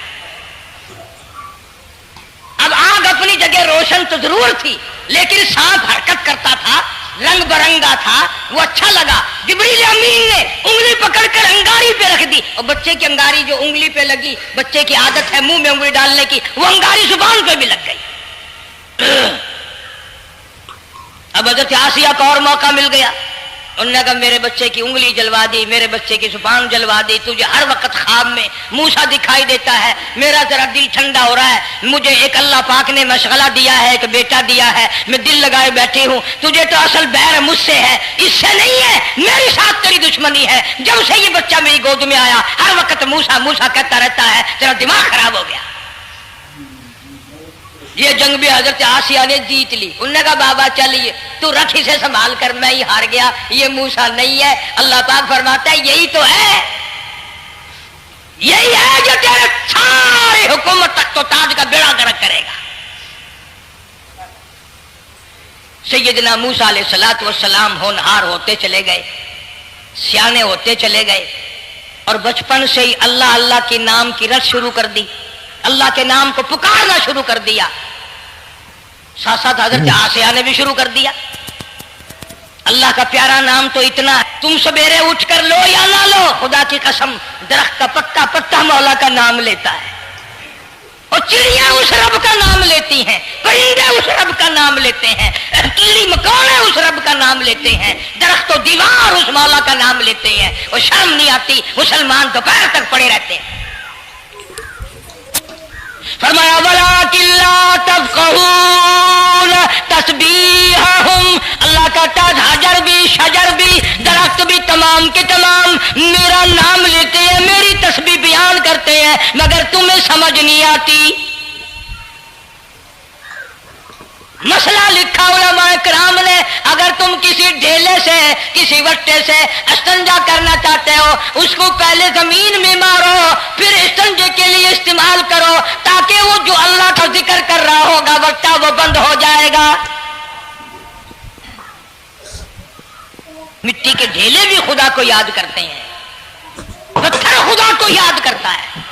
अब आग अपनी जगह रोशन तो जरूर थी, लेकिन सांप हरकत करता था, रंग बरंगा था, वो अच्छा लगा। जिब्रील अमीन ने उंगली पकड़कर अंगारी पे रख दी, और बच्चे की अंगारी जो उंगली पे लगी, बच्चे की आदत है मुंह में उंगली डालने की, वो अंगारी जुबान पे भी लग गई। अब हज़रत आसिया को और मौका मिल गया, उन्होंने कहा मेरे बच्चे की उंगली जलवा दी, मेरे बच्चे की जुबान जलवा दी, तुझे हर वक्त ख्वाब में मूसा दिखाई देता है, मेरा जरा दिल ठंडा हो रहा है, मुझे एक अल्लाह पाक ने मशगला दिया है, एक बेटा दिया है, मैं दिल लगाए बैठी हूँ, तुझे तो असल बैर मुझसे है, इससे नहीं है, मेरे साथ तेरी दुश्मनी है। जब से ये बच्चा मेरी गोद में आया हर वक्त मूसा मूसा कहता रहता है, तेरा दिमाग खराब हो गया। ये जंग भी हजरत आसिया ने जीत ली। उन्होंने कहा बाबा चलिए, तू रख इसे संभाल कर, मैं ही हार गया, ये मूसा नहीं है। अल्लाह पाक फरमाता है यही तो है, यही है जो तेरे सारे हुकूमत तक तो ताज का बेड़ा गर्क करेगा। सैयदना मूसा अलैहिस्सलातु वस्सलाम होनहार होते चले गए, सियाने होते चले गए, और बचपन से ही अल्लाह अल्लाह के नाम की रट शुरू कर दी, अल्लाह के नाम को पुकारना शुरू कर दिया। साथ साथ हजरत आसिया ने भी शुरू कर दिया। अल्लाह का प्यारा नाम तो इतना है, तुम सवेरे उठकर लो या ना लो, खुदा की कसम दरख्त का पत्ता पत्ता मौला का नाम लेता है, और चिड़िया उस रब का नाम लेती हैं, परिंदे उस रब का नाम लेते हैं, कीड़ी मकोड़े उस रब का नाम लेते हैं, दरख्त तो दीवार उस मौला का नाम लेते हैं, और शर्म नहीं आती, मुसलमान दोपहर तक पड़े रहते हैं। फरमाया वलाकिन ला तफ़क़हून तस्बीहहुम, अल्लाह कहता है हजर भी शजर भी दरख्त भी तमाम के तमाम मेरा नाम लेते हैं, मेरी तस्बीह बयान करते हैं, मगर तुम्हें समझ नहीं आती। मसला लिखा उलमाए किराम ने, अगर तुम किसी ढेले से किसी वट्टे से इस्तिंजा करना चाहते हो, उसको पहले जमीन में मारो, फिर इस्तिंजे के लिए इस्तेमाल करो, ताकि वो जो अल्लाह का जिक्र कर रहा होगा वट्टा वो बंद हो जाएगा। मिट्टी के ढेले भी खुदा को याद करते हैं, पत्थर खुदा को याद करता है,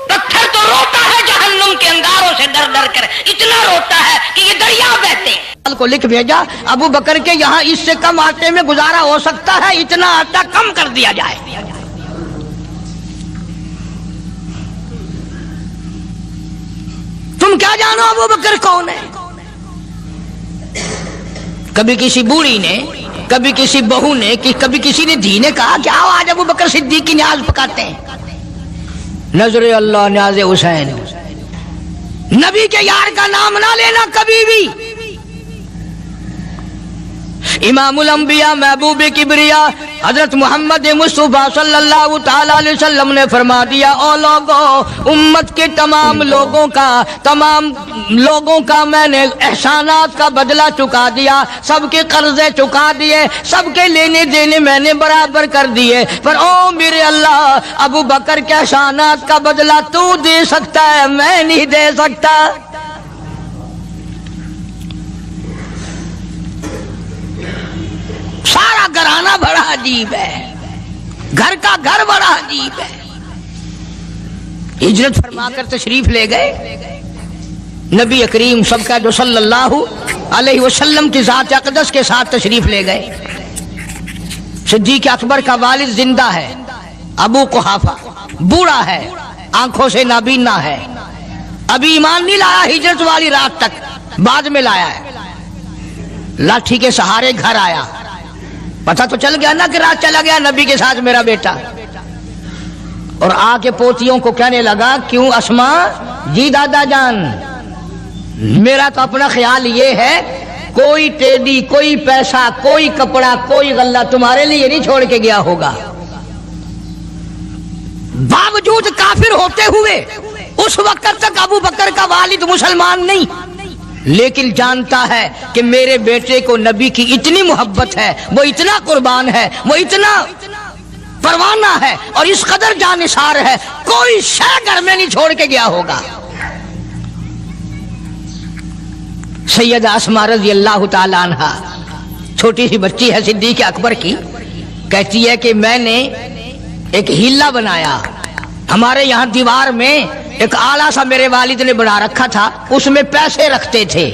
पत्थर तो रोता है जहन्नुम के अंगारों से डर डर कर, इतना रोता है कि ये दरिया बहते हैं। को लिख भेजा अबू बकर के यहाँ इससे कम आटे में गुजारा हो सकता है, इतना आटा कम कर दिया जाए। तुम क्या जानो अबू बकर कौन है? कभी किसी बूढ़ी ने, कभी किसी बहू ने, कभी किसी ने धी ने कहा क्या आज अबू बकर सिद्दीक की न्याज पकाते हैं। नजरे अल्लाह न्याज़े हुसैन, नबी के यार का नाम ना लेना कभी भी। इमामुल अंबिया महबूब किबरिया हजरत मोहम्मद मुस्तफा सल्लल्लाहु तआला अलैहि वसल्लम ने फरमा दिया, ओ लोगों, उम्मत के तमाम लोगों का मैंने एहसानात का बदला चुका दिया, सबके कर्जे चुका दिए, सबके लेने देने मैंने बराबर कर दिए, पर ओ मेरे अल्लाह, अबू बकर के एहसानात का बदला तू दे सकता है, मैं नहीं दे सकता। सारा घराना बड़ा अजीब है, घर का घर बड़ा अजीब है। हिजरत फरमाकर तशरीफ ले गए नबी करीम सबका जो सल्लल्लाहु अलैहि वसल्लम की ज़ात अक़दस के साथ तशरीफ ले गए। सिद्दीक़ अकबर का वालिद जिंदा है, अबू कुहाफा बूढ़ा है, आंखों से नाबीना है, अभी ईमान नहीं लाया हिजरत वाली रात तक, बाद में लाया है। लाठी के सहारे घर आया, पता तो चल गया ना कि रात चला गया नबी के साथ मेरा बेटा, और आके पोतियों को कहने लगा, क्यों अस्मा जी दादा जान, मेरा तो अपना ख्याल ये है कोई टेडी, कोई पैसा, कोई कपड़ा, कोई गल्ला तुम्हारे लिए नहीं छोड़ के गया होगा। बावजूद काफिर होते हुए उस वक्त तक अबू बकर का वालिद मुसलमान नहीं, لیکن جانتا ہے کہ میرے بیٹے کو نبی کی اتنی محبت ہے، وہ اتنا قربان ہے، وہ اتنا پروانہ ہے اور اس قدر جانثار ہے، کوئی شے گھر میں نہیں چھوڑ کے گیا ہوگا۔ سیدہ اسماء رضی اللہ تعالی عنہا چھوٹی سی بچی ہے صدیق اکبر کی، کہتی ہے کہ میں نے ایک ہیلا بنایا، ہمارے یہاں دیوار میں ایک آلہ سا میرے والد نے بنا رکھا تھا، اس میں پیسے رکھتے تھے،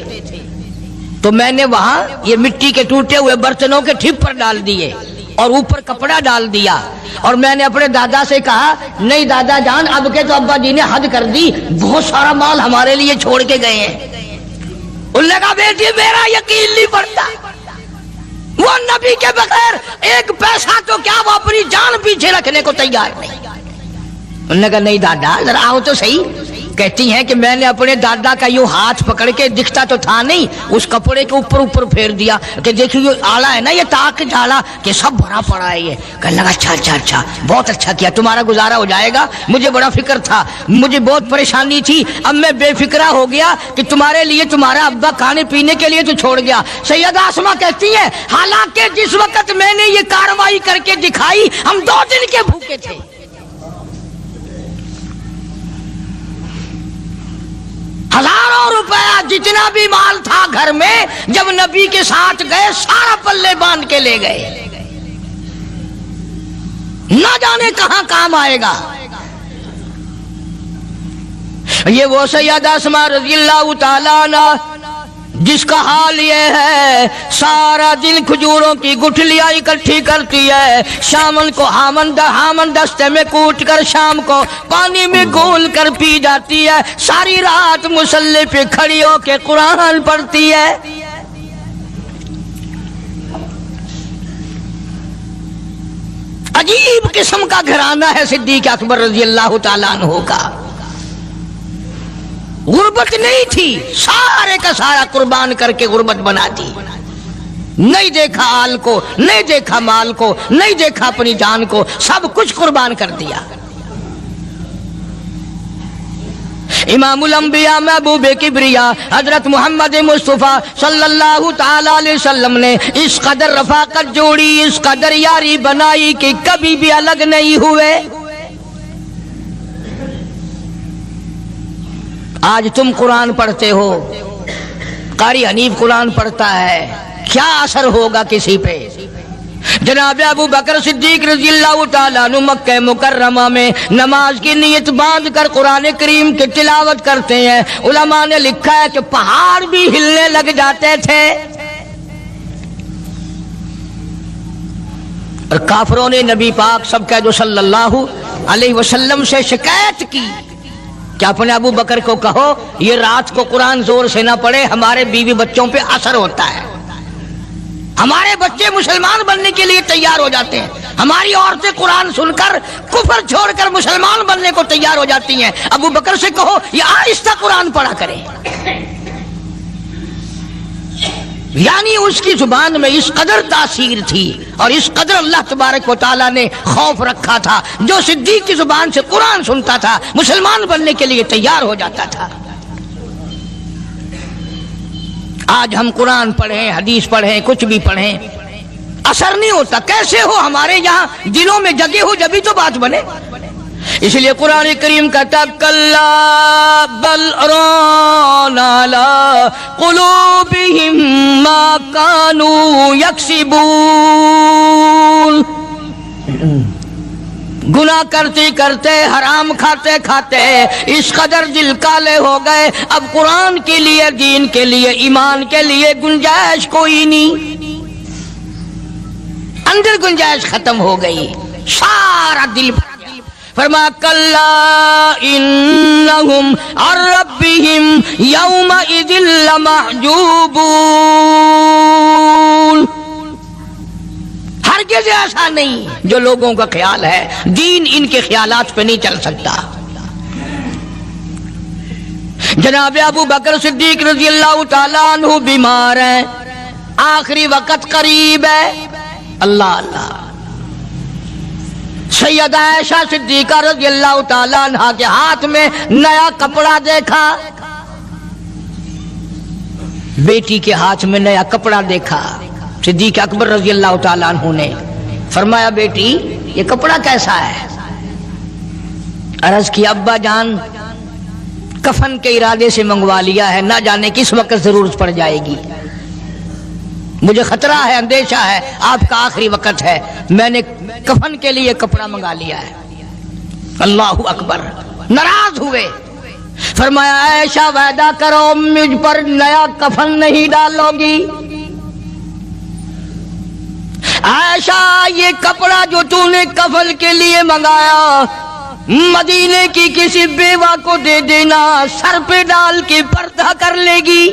تو میں نے وہاں یہ مٹی کے ٹوٹے ہوئے برتنوں کے ٹھپ پر ڈال دیے اور اوپر کپڑا ڈال دیا، اور میں نے اپنے دادا سے کہا نہیں دادا جان اب کے تو ابا جی نے حد کر دی، بہت سارا مال ہمارے لیے چھوڑ کے گئے ہیں۔ انہوں نے کہا بیٹی میرا یقین نہیں پڑتا، وہ نبی کے بغیر ایک پیسہ تو کیا وہ اپنی جان پیچھے رکھنے کو تیار نہیں۔ انہوں نے کہا نہیں دادا ذرا آؤ تو صحیح۔ کہتی ہیں کہ میں نے اپنے دادا کا یوں ہاتھ پکڑ کے، دکھتا تو تھا نہیں، اس کپڑے کے اوپر پھیر دیا کہ دیکھیے یہ آلہ ہے نا، یہ تاک جالا کہ سب بھرا پڑا ہے۔ یہ کہنے لگا اچھا بہت اچھا کیا، تمہارا گزارا ہو جائے گا، مجھے بڑا فکر تھا، مجھے بہت پریشانی تھی، اب میں بے فکرہ ہو گیا کہ تمہارے لیے تمہارا ابا کھانے پینے کے لیے تو چھوڑ گیا۔ سیدہ اسماء کہتی ہیں حالانکہ جس وقت میں نے یہ کارروائی کر کے دکھائی ہم 2 دن کے بھوکے تھے۔ ہزاروں روپیہ جتنا بھی مال تھا گھر میں، جب نبی کے ساتھ گئے سارا پلے باندھ کے لے گئے، نہ جانے کہاں کام آئے گا۔ یہ وہ سیدہ اسماء رضی اللہ تعالیٰ عنہ جس کا حال یہ ہے سارا دن کھجوروں کی گٹھلیاں اکٹھی کرتی ہے، شامن کو ہامن دستے میں کوٹ کر شام کو پانی میں گھول کر پی جاتی ہے، ساری رات مصلی پہ کھڑی ہو کے قرآن پڑھتی ہے۔ عجیب قسم کا گھرانہ ہے صدیق اکبر رضی اللہ تعالیٰ عنہ کا۔ غربت نہیں تھی، سارے کا سارا قربان کر کے غربت بنا دی، نہیں دیکھا آل کو، نہیں دیکھا مال کو، نہیں دیکھا اپنی جان کو، سب کچھ قربان کر دیا۔ امام الانبیاء محبوب کبریا حضرت محمد مصطفیٰ صلی اللہ تعالی علیہ وسلم نے اس قدر رفاقت جوڑی، اس قدر یاری بنائی کہ کبھی بھی الگ نہیں ہوئے۔ آج تم قرآن پڑھتے ہو، قاری حنیف قرآن پڑھتا ہے، کیا اثر ہوگا کسی پہ؟ جناب ابو بکر صدیق رضی اللہ تعالیٰ عنہ مکہ مکرمہ میں نماز کی نیت باندھ کر قرآن کریم کی تلاوت کرتے ہیں، علماء نے لکھا ہے کہ پہاڑ بھی ہلنے لگ جاتے تھے، اور کافروں نے نبی پاک سب کہہ دو صلی اللہ علیہ وسلم سے شکایت کی کہ اپنے ابو بکر کو کہو یہ رات کو قرآن زور سے نہ پڑھے، ہمارے بیوی بچوں پہ اثر ہوتا ہے، ہمارے بچے مسلمان بننے کے لیے تیار ہو جاتے ہیں، ہماری عورتیں قرآن سن کر کفر چھوڑ کر مسلمان بننے کو تیار ہو جاتی ہیں، ابو بکر سے کہو یہ آہستہ قرآن پڑھا کرے۔ یعنی اس کی زبان میں اس قدر تاثیر تھی اور اس قدر اللہ تبارک و تعالیٰ نے خوف رکھا تھا، جو صدیق کی زبان سے قرآن سنتا تھا مسلمان بننے کے لیے تیار ہو جاتا تھا۔ آج ہم قرآن پڑھیں، حدیث پڑھیں، کچھ بھی پڑھیں، اثر نہیں ہوتا۔ کیسے ہو؟ ہمارے یہاں دلوں میں جگہ ہو جبھی تو بات بنے۔ اس لیے قرآن کریم کہتا کلا بل ران علی قلوبہم ما کانوا یکسبون، گناہ کرتے کرتے، حرام کھاتے کھاتے اس قدر دل کالے ہو گئے، اب قرآن کے لیے، دین کے لیے، ایمان کے لیے گنجائش کوئی نہیں، اندر گنجائش ختم ہو گئی، سارا دل بھر گیا۔ فرمایا کلا انہم عن ربہم یومئذ لمحجوبون، ہرگز ایسا نہیں جو لوگوں کا خیال ہے، دین ان کے خیالات پہ نہیں چل سکتا۔ جناب ابو بکر صدیق رضی اللہ تعالیٰ عنہ بیمار ہیں، آخری وقت قریب ہے، اللہ اللہ۔ سیدہ عائشہ صدیقہ رضی اللہ تعالیٰ عنہ کے ہاتھ میں نیا کپڑا دیکھا، बेटी के हाथ में नया कपड़ा देखा। सिद्दीक अकबर रजी अल्लाह ताला अन्हु ने फरमाया, बेटी ये कपड़ा कैसा है? अर्ज की, अब्बा जान कफन के इरादे से मंगवा लिया है, ना जाने किस वक्त जरूरत पड़ जाएगी, मुझे खतरा है, अंदेशा है, आपका आखिरी वक्त है, मैंने कफन के लिए कपड़ा मंगा लिया है। अल्लाहु अकबर। नाराज हुए, फरमाया, ऐशा वादा करो मुझ पर नया कफन नहीं डालोगी। ऐशा ये कपड़ा जो तूने कफन के लिए मंगाया मदीने की किसी बेवा को दे देना, सर पे डाल के पर्दा कर लेगी।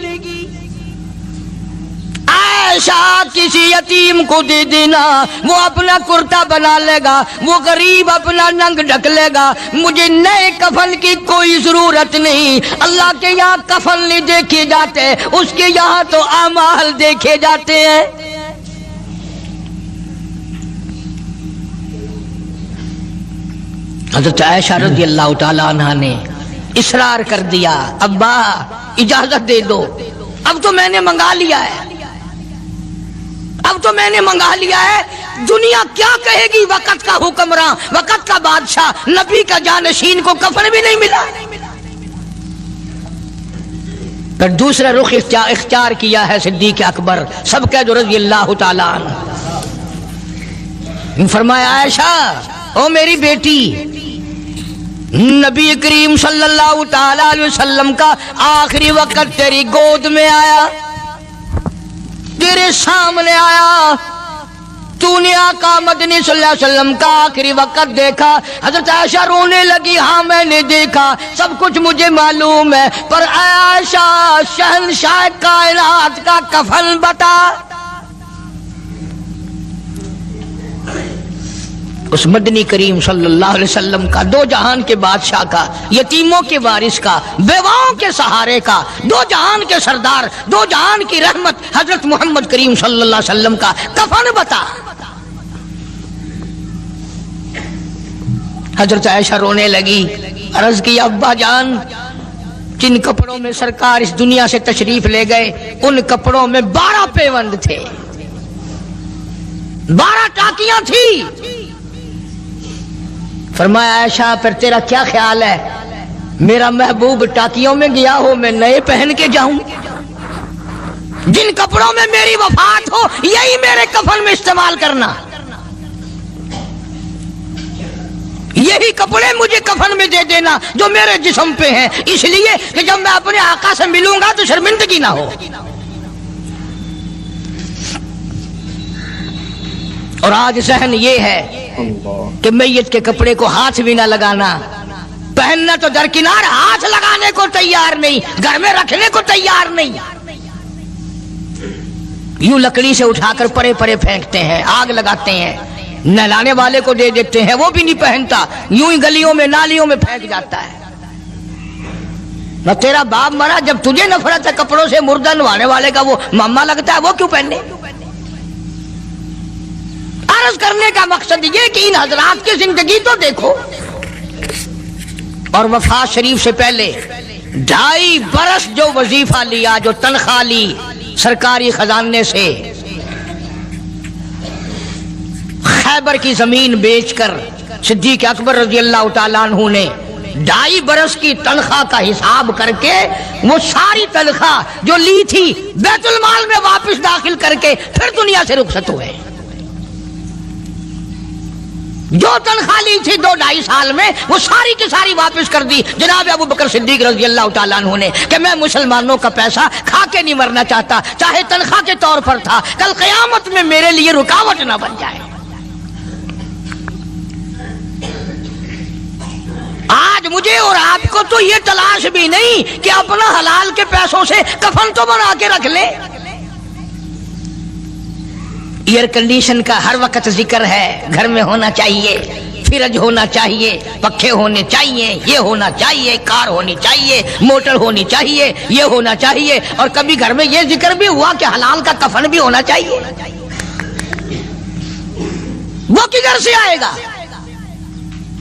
ऐशा किसी यतीम को दे देना, वो अपना कुर्ता बना लेगा, वो गरीब अपना नंग ढक लेगा, मुझे नए कफन की कोई जरूरत नहीं। अल्लाह के यहाँ कफन नहीं देखे जाते, उसके यहाँ तो अमाल देखे जाते हैं। हज़रत आयशा रज़ी अल्लाह ताला अन्हा ने इसरार कर दिया, अब्बा इजाजत दे दो, अब तो मैंने मंगा लिया है, अब तो मैंने मंगा लिया है, दुनिया क्या कहेगी? वक़्त का हुक्मरान, वक़्त का बादशाह, नबी का जानशीन को कफन भी नहीं मिला। पर दूसरा रुख इख्तियार किया है सिद्दीक अकबर सबके जो रज़ी अल्लाह ताला अन्हु। फरमाया, आयशा ओ मेरी बेटी, नबी करीम सल्लल्लाहु ताला अलैहि वसल्लम का आखिरी वक्त तेरी गोद में आया, तेरे सामने आया, तूने आका मदनी सल्लल्लाहु अलैहि वसल्लम का आखिरी वक्त देखा। हजरत आयशा रोने लगी, हाँ मैंने देखा, सब कुछ मुझे मालूम है, पर आयशा शहंशाह कायनात का कफन बता। उस मदनी करीम सल्लल्लाहु अलैहि वसल्लम का, दो जहान के बादशाह का, यतीमों के वारिस का, बेवाओं के सहारे का, दो जहान के सरदार, दो जहान की रहमत हजरत मोहम्मद करीम सल्लल्लाहु अलैहि वसल्लम का कफन बता। हजरत आयशा रोने लगी, अर्ज की, अब्बा जान जिन कपड़ों में सरकार इस दुनिया से तशरीफ ले गए उन कपड़ों में 12 पेवंद थे, 12 टाकियां थी। फरमाया, आयशा फिर तेरा क्या ख्याल है, मेरा महबूब टाकियों में गया हो, मैं नए पहन के जाऊं? जिन कपड़ों में मेरी वफात हो यही मेरे कफन में इस्तेमाल करना, यही कपड़े मुझे कफन में दे देना जो मेरे जिस्म पे हैं, इसलिए कि जब मैं अपने आका से मिलूंगा तो शर्मिंदगी ना हो। और आज सहन ये है कि मैयत के कपड़े को हाथ भी ना लगाना, पहनना तो दरकिनार, हाथ लगाने को तैयार नहीं, घर में रखने को तैयार नहीं, यूं लकड़ी से उठाकर परे परे फेंकते हैं, आग लगाते हैं, नहलाने वाले को दे देते हैं, वो भी नहीं पहनता, यूं ही गलियों में नालियों में फेंक जाता है। न तेरा बाप मरा, जब तुझे नफरत है कपड़ों से, मुर्दा नवाने वाले का वो मामा लगता है, वो क्यों पहने? अर्ज करने का मकसद ये कि इन हजरात की जिंदगी तो देखो। और वफात शरीफ से पहले 2.5 बरस जो वजीफा लिया, जो तनख्वाह ली सरकारी खजाने से, खैबर की जमीन बेचकर सिद्दीक अकबर रजी अल्लाह ताला अन्हु ने 2.5 बरस की तनख्वाह का हिसाब करके वो सारी तनख्वाह जो ली थी बैतुल माल में वापस दाखिल करके फिर दुनिया से रुखसत हुए। जो तनख्वाह ली थी 2-2.5 साल में वो सारी की सारी वापस कर दी जनाब अबू बकर सिद्दीक रजी अल्लाह ताला अन्हु ने, कि मैं मुसलमानों का पैसा खा के नहीं मरना चाहता, चाहे तनख्वाह के तौर पर था, कल क़यामत में मेरे लिए रुकावट ना बन जाए। आज मुझे और आपको तो ये तलाश भी नहीं कि अपना हलाल के पैसों से कफन तो बना के रख ले। एयर कंडीशन का हर वक्त जिक्र है, घर में होना चाहिए, फ्रिज होना चाहिए, पक्खे होने चाहिए, ये होना चाहिए, कार होनी चाहिए, मोटर होनी चाहिए, ये होना चाहिए, और कभी घर में ये जिक्र भी हुआ कि हलाल का कफन भी होना चाहिए। वो किधर से आएगा?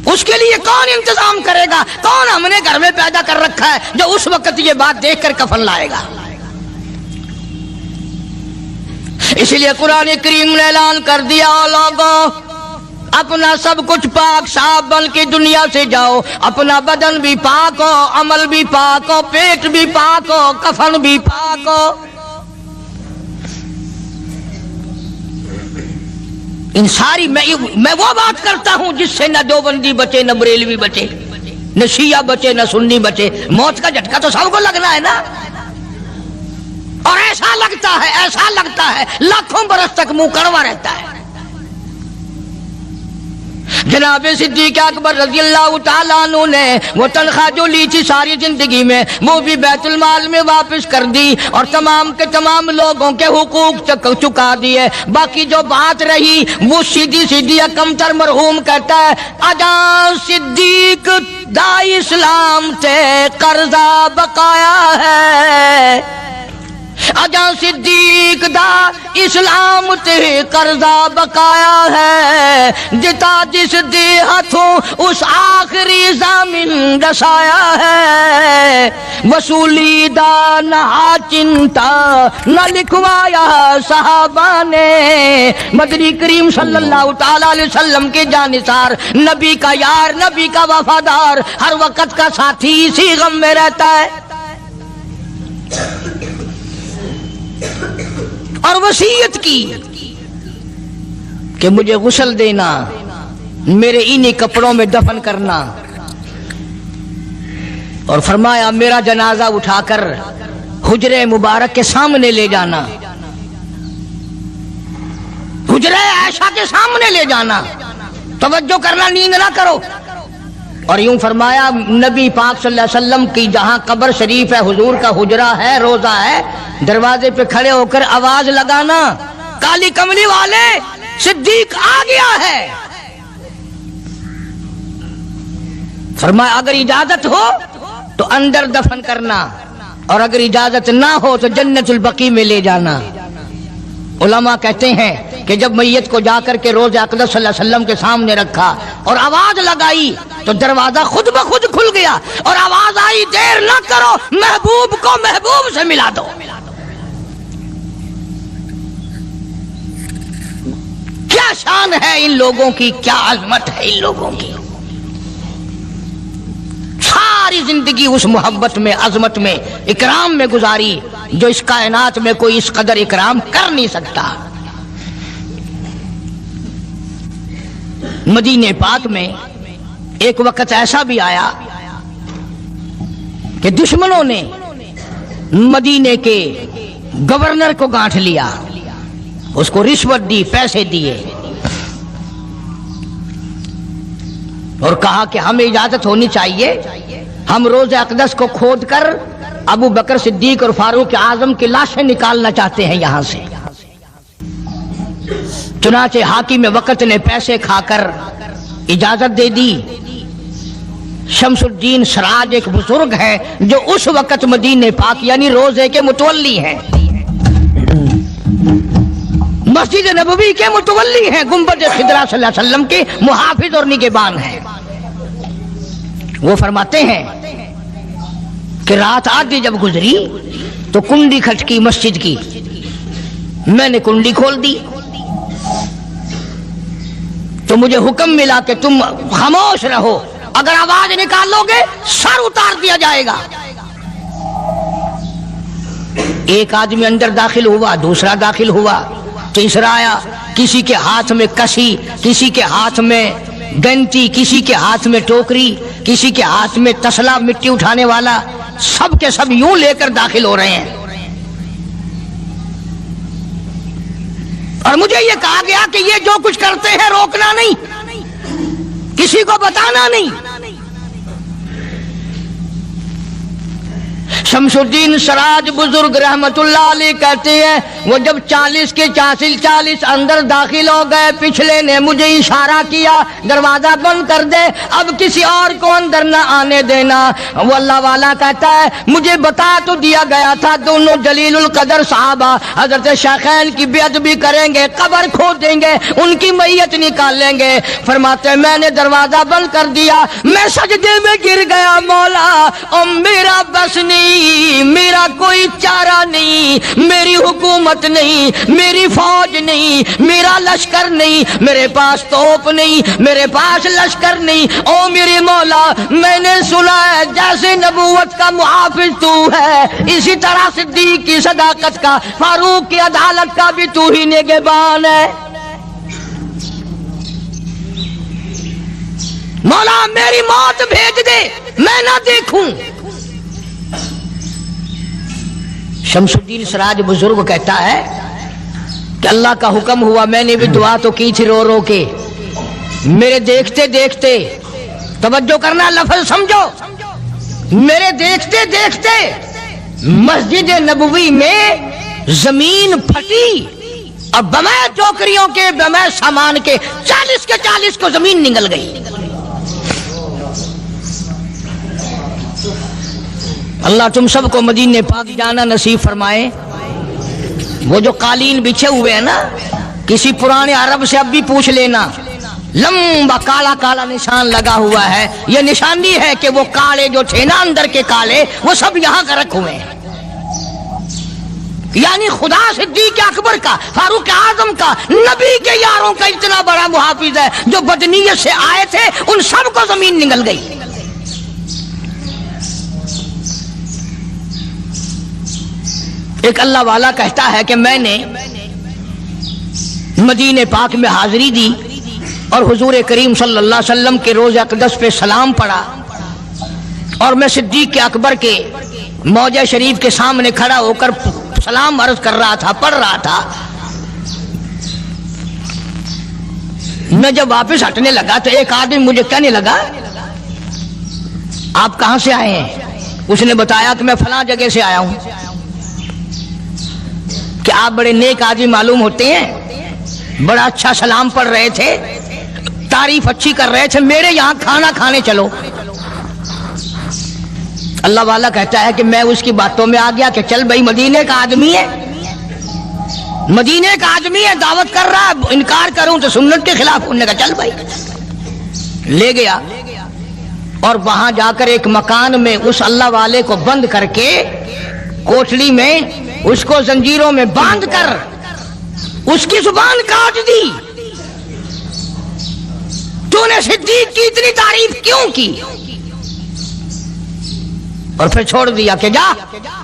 उसके लिए कौन इंतजाम करेगा? कौन हमने घर में पैदा कर रखा है जो उस वक्त ये बात देखकर कफन लाएगा? اس لیے قرآن کریم نے اعلان کر دیا لوگوں اپنا سب کچھ پاک صاف بن کے دنیا سے جاؤ، اپنا بدن بھی پاک ہو، عمل بھی پاک ہو، پیٹ بھی پاک ہو، کفن بھی پاک ہو۔ ان ساری میں وہ بات کرتا ہوں جس سے نہ دیوبندی بچے، نہ بریلوی بچے، نہ شیعہ بچے، نہ سنی بچے۔ موت کا جھٹکا تو سب کو لگنا ہے نا، اور ایسا لگتا ہے لاکھوں برس تک منہ کڑوا رہتا ہے۔ جناب صدیق اکبر رضی اللہ تعالیٰ عنہ نے وہ تنخواہ جو لی تھی ساری زندگی میں، وہ بھی بیت المال میں واپس کر دی اور تمام کے تمام لوگوں کے حقوق چکا دیے۔ باقی جو بات رہی وہ سیدھی کمتر مرحوم کہتا ہے اجا صدیق دا اسلام تے قرضہ بقایا ہے، اجا صدیق دا اسلام تے قرضہ بقایا ہے، جتا جس دے ہاتھوں اس آخری زمین رسایا ہے، وصولی دا نہ چنتا نہ لکھوایا صحابہ نے۔ مدنی کریم صلی اللہ تعالی علیہ وسلم کے جانثار، نبی کا یار، نبی کا وفادار، ہر وقت کا ساتھی اسی غم میں رہتا ہے۔ اور وصیت کی کہ مجھے غسل دینا، میرے انہی کپڑوں میں دفن کرنا، اور فرمایا میرا جنازہ اٹھا کر حجرے مبارک کے سامنے لے جانا، حجرے عائشہ کے سامنے لے جانا، توجہ کرنا، نیند نہ کرو۔ اور یوں فرمایا نبی پاک صلی اللہ علیہ وسلم کی جہاں قبر شریف ہے، حضور کا حجرہ ہے، روضہ ہے، دروازے پہ کھڑے ہو کر آواز لگانا کالی کملی والے صدیق آ گیا ہے۔ فرمایا اگر اجازت ہو تو اندر دفن کرنا، اور اگر اجازت نہ ہو تو جنت البقیع میں لے جانا۔ علماء کہتے ہیں کہ جب میت کو جا کر کے روضہ اقدس صلی اللہ علیہ وسلم کے سامنے رکھا اور آواز لگائی تو دروازہ خود بخود کھل گیا، اور آواز آئی دیر نہ کرو، محبوب کو محبوب سے ملا دو۔ کیا شان ہے ان لوگوں کی، کیا عظمت ہے ان لوگوں کی، ساری زندگی اس محبت میں، عظمت میں، اکرام میں گزاری جو اس کائنات میں کوئی اس قدر اکرام کر نہیں سکتا۔ مدینہ پاک میں ایک وقت ایسا بھی آیا کہ دشمنوں نے مدینے کے گورنر کو گانٹھ لیا، اس کو رشوت دی، پیسے دیے، اور کہا کہ ہمیں اجازت ہونی چاہیے، ہم روضہ اقدس کو کھود کر ابو بکر صدیق اور فاروق اعظم کی لاشیں نکالنا چاہتے ہیں یہاں سے۔ چنانچہ حاکم وقت نے پیسے کھا کر اجازت دے دی۔ شمس الدین سراج ایک بزرگ ہے جو اس وقت مدینہ پاک یعنی روضے کے متولی ہیں، مسجد نبوی کے متولی ہیں، گنبد خضرا صلی اللہ علیہ وسلم کے محافظ اور نگہبان ہیں۔ وہ فرماتے ہیں کہ رات آدھی جب گزری تو کنڈی کھٹکی مسجد کی، میں نے کنڈی کھول دی تو مجھے حکم ملا کہ تم خاموش رہو، اگر آواز نکالو گے سر اتار دیا جائے گا۔ ایک آدمی اندر داخل ہوا، دوسرا داخل ہوا، تیسرا آیا، کسی کے ہاتھ میں کسی، کسی کے ہاتھ میں گنتی، کسی کے ہاتھ میں ٹوکری، کسی کے ہاتھ میں تسلا مٹی اٹھانے والا، سب کے سب یوں لے کر داخل ہو رہے ہیں۔ اور مجھے یہ کہا گیا کہ یہ جو کچھ کرتے ہیں روکنا نہیں، کسی کو بتانا نہیں۔ شمس الدین سراج بزرگ رحمت اللہ علیہ کہتے ہیں وہ جب 40 کے 40 اندر داخل ہو گئے، پچھلے نے مجھے اشارہ کیا دروازہ بند کر دے، اب کسی اور کو اندر نہ آنے دینا۔ وہ اللہ والا کہتا ہے مجھے بتا تو دیا گیا تھا دونوں جلیل القدر صحابہ حضرت شیخین کی بیعت بھی کریں گے، قبر کھود دیں گے، ان کی میت نکال لیں گے۔ فرماتے ہیں میں نے دروازہ بند کر دیا، میں سجدے میں گر گیا، مولا او میرا بس نہیں میرا کوئی چارہ نہیں، میری حکومت نہیں، میری فوج نہیں، میرا لشکر نہیں، میرے پاس توپ نہیں، میرے پاس لشکر نہیں۔ او میرے مولا، میں نے سنا ہے جیسے نبوت کا محافظ تو ہے، اسی طرح صدیق کی صداقت کا، فاروق کی عدالت کا بھی تو ہی نگہبان ہے۔ مولا میری موت بھیج دے، میں نہ دیکھوں۔ شمس الدین سراج بزرگ کہتا ہے کہ اللہ کا حکم ہوا، میں نے بھی دعا تو کی تھی رو رو کے، میرے دیکھتے دیکھتے، توجہ کرنا لفظ سمجھو، میرے دیکھتے دیکھتے مسجد نبوی میں زمین پھٹی اور بمے ٹوکریوں کے، بمے سامان کے 40 کو زمین نگل گئی۔ اللہ تم سب کو مدینہ پاک جانا نصیب فرمائے۔ وہ جو قالین بچھے ہوئے ہیں نا، کسی پرانے عرب سے اب بھی پوچھ لینا، لمبا کالا کالا نشان لگا ہوا ہے، یہ نشانی ہے کہ وہ کالے جو تھے نا اندر کے کالے، وہ سب یہاں کا رکھ ہوئے ہیں۔ یعنی خدا صدیق اکبر کا، فاروق اعظم کا، نبی کے یاروں کا اتنا بڑا محافظ ہے، جو بدنیت سے آئے تھے ان سب کو زمین نگل گئی۔ ایک اللہ والا کہتا ہے کہ میں نے مدینہ پاک میں حاضری دی اور حضور کریم صلی اللہ علیہ وسلم کے روضہ اقدس پہ سلام پڑھا، اور میں صدیق اکبر کے موضع شریف کے سامنے کھڑا ہو کر سلام عرض کر رہا تھا، پڑھ رہا تھا۔ میں جب واپس ہٹنے لگا تو ایک آدمی مجھے کہنے لگا آپ کہاں سے آئے ہیں؟ اس نے بتایا کہ میں فلاں جگہ سے آیا ہوں۔ کہ آپ بڑے نیک آدمی معلوم ہوتے ہیں، بڑا اچھا سلام پڑھ رہے تھے، تعریف اچھی کر رہے تھے، میرے یہاں کھانا کھانے چلو۔ اللہ والا کہتا ہے کہ میں اس کی باتوں میں آ گیا کہ چل بھائی، مدینے کا آدمی ہے، مدینے کا آدمی ہے، دعوت کر رہا ہے، انکار کروں تو سنت کے خلاف ہونے کا، چل بھائی۔ لے گیا اور وہاں جا کر ایک مکان میں اس اللہ والے کو بند کر کے، کوٹھلی میں اس کو زنجیروں میں باندھ کر اس کی زبان کاٹ دی۔ تو نے صدیق کی اتنی تعریف کیوں کی؟ اور پھر چھوڑ دیا کہ جا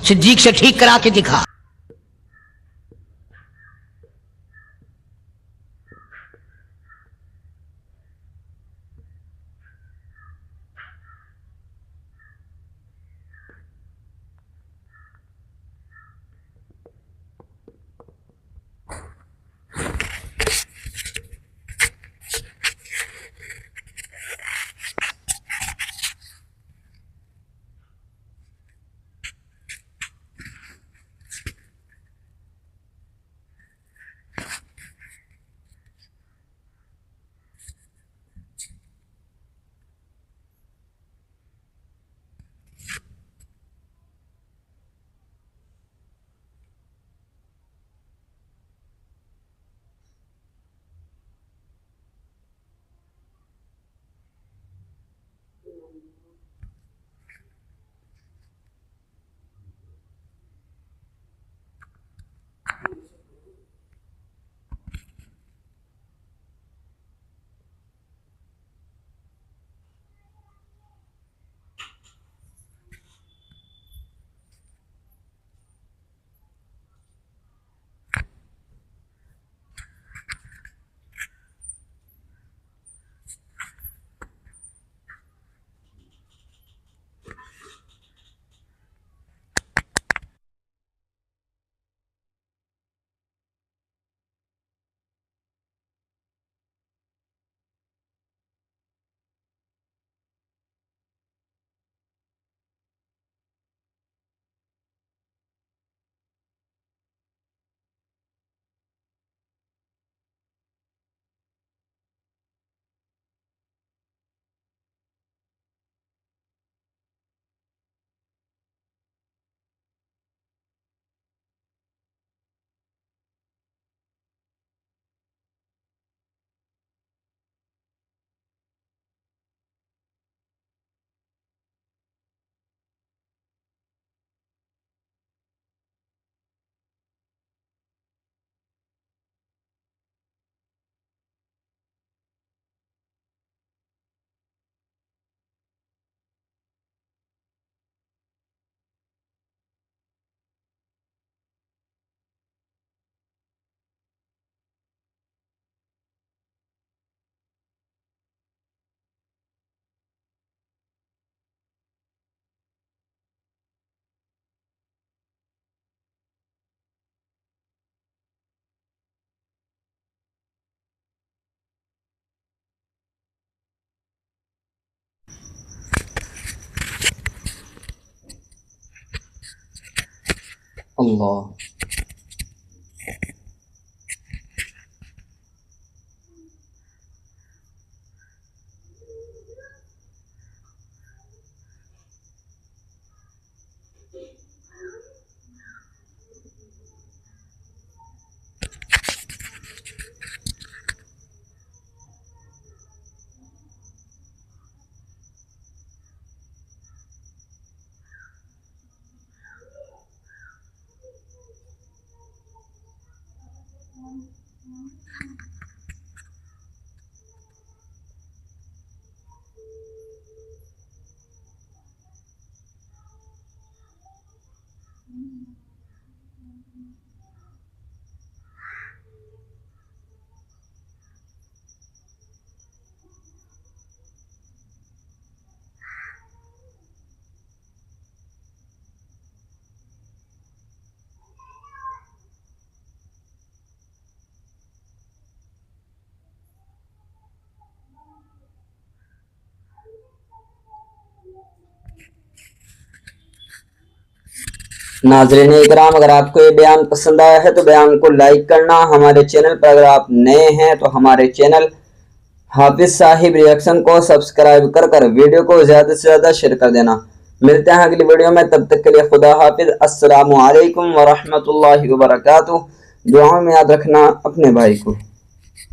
صدیق سے ٹھیک کرا کے دکھا۔ اللہ ناظرین اکرام، اگر آپ کو یہ بیان پسند آیا ہے تو بیان کو لائک کرنا، ہمارے چینل پر اگر آپ نئے ہیں تو ہمارے چینل حافظ صاحب ریئیکشن کو سبسکرائب کر ویڈیو کو زیادہ سے زیادہ شیئر کر دینا۔ ملتے ہیں اگلی ویڈیو میں، تب تک کے لیے خدا حافظ۔ السلام علیکم ورحمۃ اللہ وبرکاتہ۔ دعاؤں میں یاد رکھنا اپنے بھائی کو۔